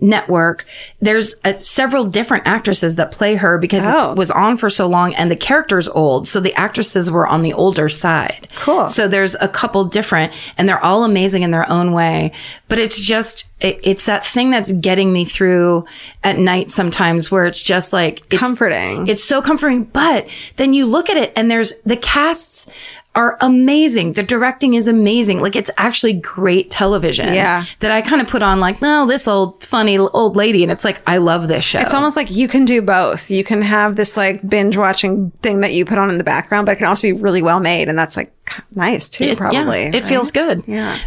network, there's several different actresses that play her because it was on for so long and the character's old. So the actresses were on the older side. Cool. So there's a couple different and they're all amazing in their own way. But it's just, it's that thing that's getting me through at night sometimes where it's just like... comforting. It's so comforting. But then you look at it and the casts are amazing. The directing is amazing. Like, it's actually great television. Yeah. That I kind of put on like, no, this funny old lady. And it's like, I love this show. It's almost like you can do both. You can have this like binge watching thing that you put on in the background, but it can also be really well made. And that's like nice too, probably. Yeah, it feels good. Yeah.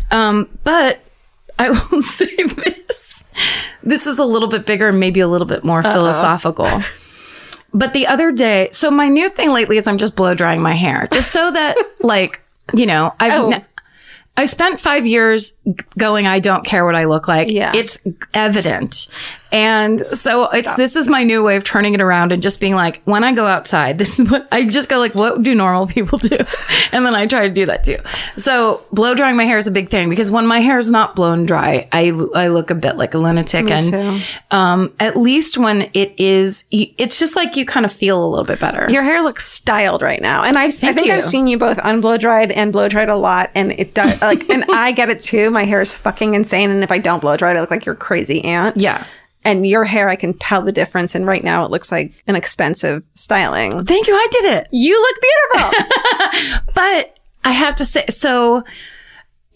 But I will say this. This is a little bit bigger and maybe a little bit more philosophical. But the other day, so my new thing lately is I'm just blow drying my hair just so that like, I spent 5 years going, I don't care what I look like. Yeah. It's evident. And so this is my new way of turning it around and just being like, when I go outside, this is what I just go like, what do normal people do? And then I try to do that too. So blow drying my hair is a big thing because when my hair is not blown dry, I look a bit like a lunatic. Me too. At least when it is, it's just like you kind of feel a little bit better. Your hair looks styled right now. And I think I've seen you both unblow dried and blow dried a lot. And it does like, and I get it too. My hair is fucking insane. And if I don't blow dry it, I look like your crazy aunt. Yeah. And your hair, I can tell the difference. And right now it looks like an expensive styling. Thank you. I did it. You look beautiful. But I have to say, so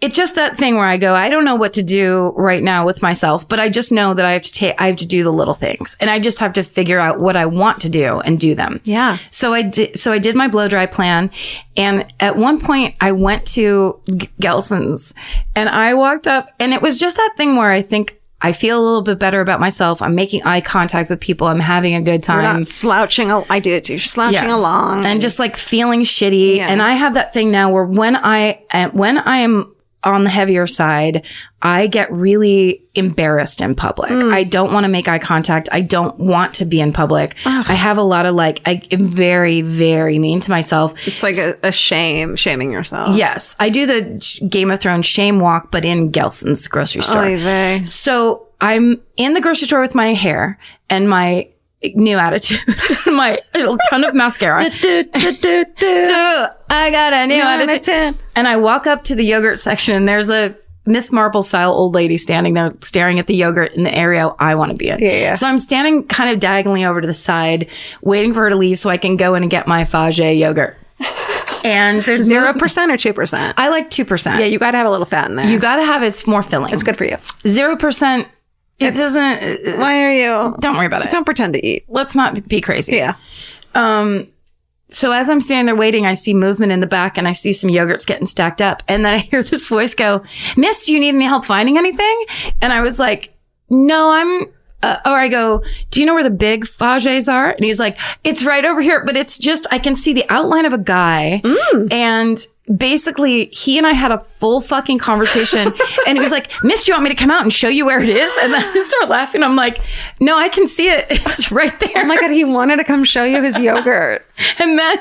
it's just that thing where I go, I don't know what to do right now with myself, but I just know that I have to do the little things, and I just have to figure out what I want to do and do them. Yeah. So I did my blow dry plan. And at one point I went to Gelson's and I walked up, and it was just that thing where I think I feel a little bit better about myself. I'm making eye contact with people. I'm having a good time. You're not slouching. I do it too. You're slouching along. And just like feeling shitty. Yeah. And I have that thing now where when I am on the heavier side, I get really embarrassed in public. I don't want to make eye contact. I don't want to be in public. Ugh. I have a lot of I am very, very mean to myself. It's like a shaming yourself. Yes. I do the Game of Thrones shame walk, but in Gelson's grocery store. Oy vey. So I'm in the grocery store with my hair and my new attitude, my ton of mascara. I got a new attitude. And I walk up to the yogurt section, and there's a Miss Marple style old lady standing there staring at the yogurt in the area I want to be in. Yeah. So I'm standing kind of diagonally over to the side, waiting for her to leave so I can go in and get my Fage yogurt. And there's 0% or 2%? I like 2%. Yeah, you got to have a little fat in there. You got to have it's more filling. It's good for you. 0%. It doesn't. Why are you? Don't worry about it. Don't pretend to eat. Let's not be crazy. Yeah. So as I'm standing there waiting, I see movement in the back, and I see some yogurts getting stacked up. And then I hear this voice go, "Miss, do you need any help finding anything?" And I was like, "No, I'm." Or I go, "Do you know where the big Fages are?" And he's like, "It's right over here." But it's just, I can see the outline of a guy. And basically, he and I had a full fucking conversation. And he was like, "Miss, do you want me to come out and show you where it is?" And then I start laughing. I'm like, "No, I can see it. It's right there." Oh my God, he wanted to come show you his yogurt. And then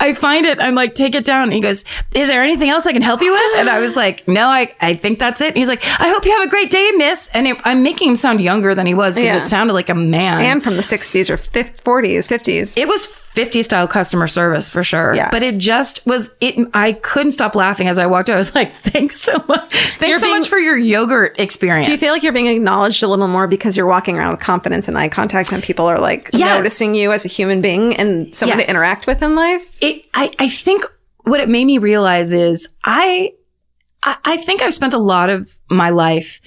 I find it. I'm like, "Take it down." And he goes, "Is there anything else I can help you with?" And I was like, "No, I think that's it." And he's like, "I hope you have a great day, miss." And I'm making him sound younger than he was because it sounded like a man. And from the 60s or 40s, 50s. It was 50 style customer service for sure. Yeah. But it just was, I couldn't stop laughing as I walked out. I was like, "Thanks so much. Thanks so much for your yogurt experience." Do you feel like you're being acknowledged a little more because you're walking around with confidence and eye contact, and people are like noticing you as a human being and someone to interact with in life? I think what it made me realize is I think I've spent a lot of my life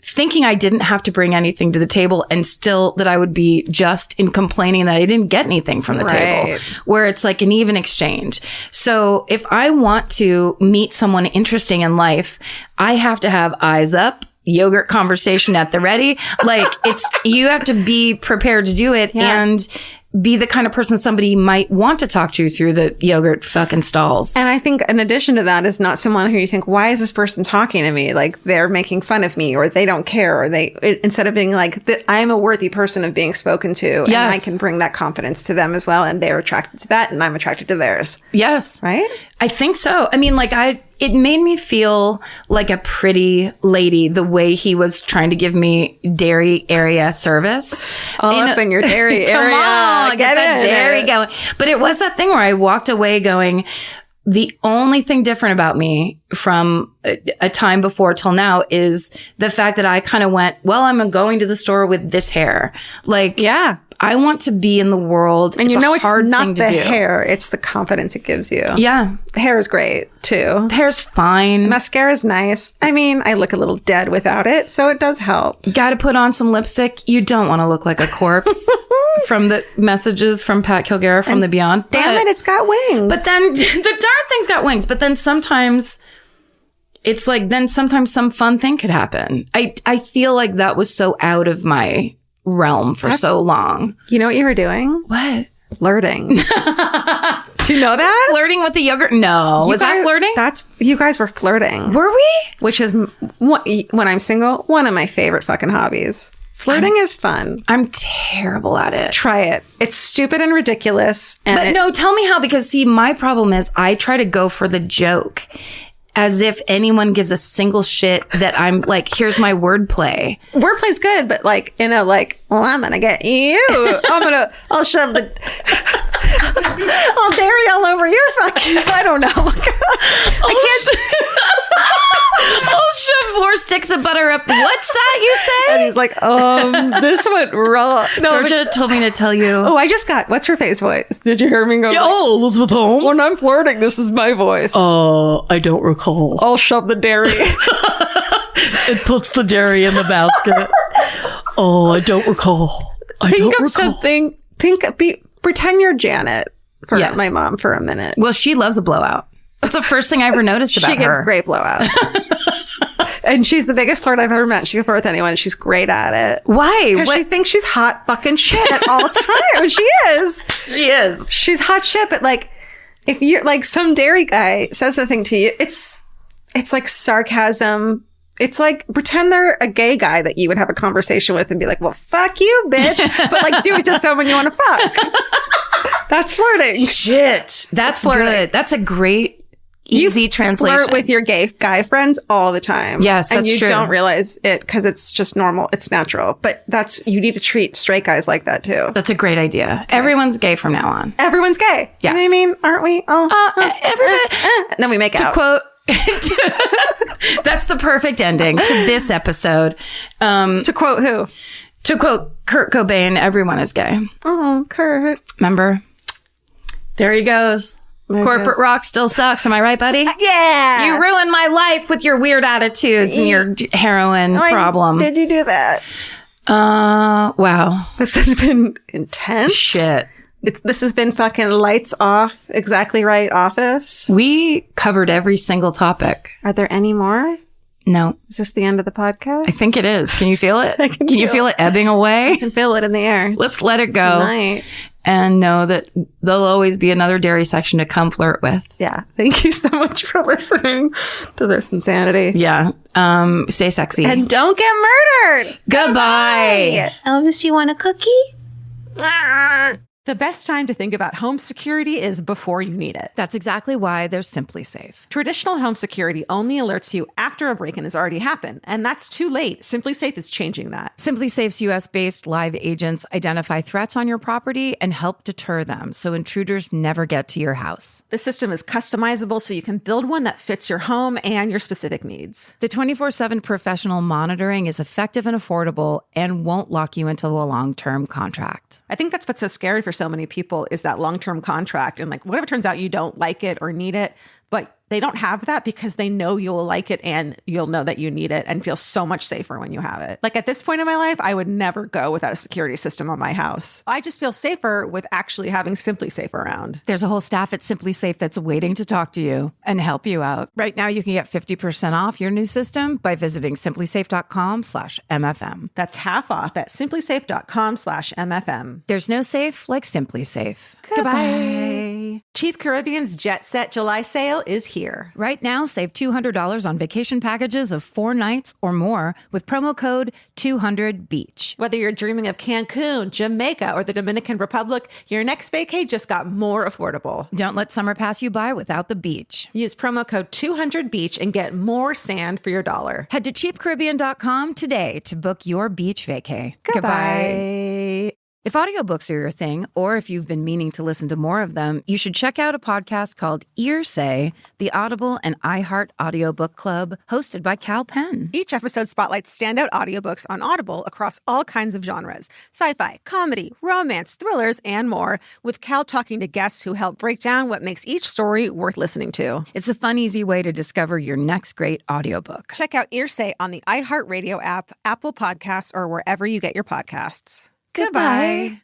thinking I didn't have to bring anything to the table, and still that I would be just in complaining that I didn't get anything from the table, where it's like an even exchange. So if I want to meet someone interesting in life, I have to have eyes up, yogurt conversation at the ready. Like you have to be prepared to do it and be the kind of person somebody might want to talk to through the yogurt fucking stalls. And I think in addition to that is not someone who you think, why is this person talking to me? Like they're making fun of me, or they don't care, or instead of being like, I'm a worthy person of being spoken to, and I can bring that confidence to them as well. And they're attracted to that, and I'm attracted to theirs. Yes. Right? I think so. I mean, it made me feel like a pretty lady the way he was trying to give me dairy area service. All up in your dairy area. Come on, get that dairy going. But it was that thing where I walked away going, the only thing different about me from a time before till now is the fact that I kind of went, well, I'm going to the store with this hair. I want to be in the world. And it's it's not the hair, it's the confidence it gives you. Yeah. The hair is great too. The hair's fine. Mascara is nice. I mean, I look a little dead without it, so it does help. You got to put on some lipstick. You don't want to look like a corpse from the messages from Pat Kilgara from the Beyond. Damn it, it's got wings. But then the darn thing's got wings. But then sometimes it's like, sometimes some fun thing could happen. I feel like that was so out of my realm for so long. You know what you were doing? What? Flirting. Do you know that? Flirting with the yogurt? No. Was that flirting? You guys were flirting. Were we? Which is, when I'm single, one of my favorite fucking hobbies. Flirting is fun. I'm terrible at it. Try it. It's stupid and ridiculous. But no, tell me how, because see, my problem is I try to go for the joke. As if anyone gives a single shit that I'm like, here's my wordplay. Wordplay's good, but well, I'm gonna get you. I'll shove the I'll dairy all over your fucking, I don't know. I can't. I'll shove 4 sticks of butter up. What's that you And say? he's like, this went wrong. No, Georgia told me to tell you. oh, I just got, what's her face voice? Did you hear me go? Oh, Elizabeth Holmes. When I'm flirting, this is my voice. I don't recall. I'll shove the dairy. It puts the dairy in the basket. Oh, I don't recall. Think of something. Pretend you're Janet for Yes. my mom for a minute. Well, she loves a blowout. That's the first thing I ever noticed about her. She gets great blowout. And she's the biggest flirt I've ever met. She can flirt with anyone. She's great at it. Why? Because she thinks she's hot fucking shit at all times. She is. She is. She's hot shit, but like, if you're like some dairy guy says something to you, it's like sarcasm. It's like, pretend they're a gay guy that you would have a conversation with and be like, well, fuck you, bitch. But like, do it to someone you want to fuck. That's flirting. Shit. That's flirting. good. That's a great, easy translation. Flirt with your gay guy friends all the time. Yes, that's and you true. don't realize it because it's just normal. It's natural. But you need to treat straight guys like that too. That's a great idea. Everyone's gay from now on. Everyone's gay. Yeah. You know what I mean? Aren't we? Everybody. And then we make out. Quote. That's the perfect ending to this episode. To quote who? To quote Kurt Cobain, everyone is gay. Oh, Kurt. Remember? There he goes. Corporate rock still sucks. Am I right, buddy? Yeah. You ruined my life with your weird attitudes and your heroin problem. Did you do that? Wow. This has been intense. Shit. This has been fucking lights off, exactly right office. We covered every single topic. Are there any more? No. Is this the end of the podcast? I think it is. Can you feel it? can Can you feel it ebbing away? I can feel it in the air. Let's let it go. Tonight. And know that there'll always be another dairy section to come flirt with. Yeah. Thank you so much for listening to this insanity. Yeah. Stay sexy. And don't get murdered. Goodbye. Elvis, you want a cookie? The best time to think about home security is before you need it. That's exactly why there's Simply Safe. Traditional home security only alerts you after a break-in has already happened, and that's too late. Simply Safe is changing that. Simply Safe's US-based live agents identify threats on your property and help deter them so intruders never get to your house. The system is customizable so you can build one that fits your home and your specific needs. The 24/7 professional monitoring is effective and affordable and won't lock you into a long-term contract. I think that's what's so scary for so many people is that long-term contract. And like, what if it turns out you don't like it or need it, but they don't have that because they know you'll like it and you'll know that you need it and feel so much safer when you have it. Like at this point in my life, I would never go without a security system on my house. I just feel safer with actually having Simply Safe around. There's a whole staff at Simply Safe that's waiting to talk to you and help you out. Right now, you can get 50% off your new system by visiting simplysafe.com/MFM. That's half off at simplysafe.com/MFM. There's no safe like Simply Safe. Goodbye. Chief Caribbean's Jet Set July sale is here. Right now, save $200 on vacation packages of 4 nights or more with promo code 200BEACH. Whether you're dreaming of Cancun, Jamaica, or the Dominican Republic, your next vacay just got more affordable. Don't let summer pass you by without the beach. Use promo code 200BEACH and get more sand for your dollar. Head to cheapcaribbean.com today to book your beach vacay. Goodbye. If audiobooks are your thing, or if you've been meaning to listen to more of them, you should check out a podcast called Earsay, the Audible and iHeart Audiobook Club, hosted by Cal Penn. Each episode spotlights standout audiobooks on Audible across all kinds of genres: sci-fi, comedy, romance, thrillers, and more, with Cal talking to guests who help break down what makes each story worth listening to. It's a fun, easy way to discover your next great audiobook. Check out Earsay on the iHeartRadio app, Apple Podcasts, or wherever you get your podcasts. Goodbye.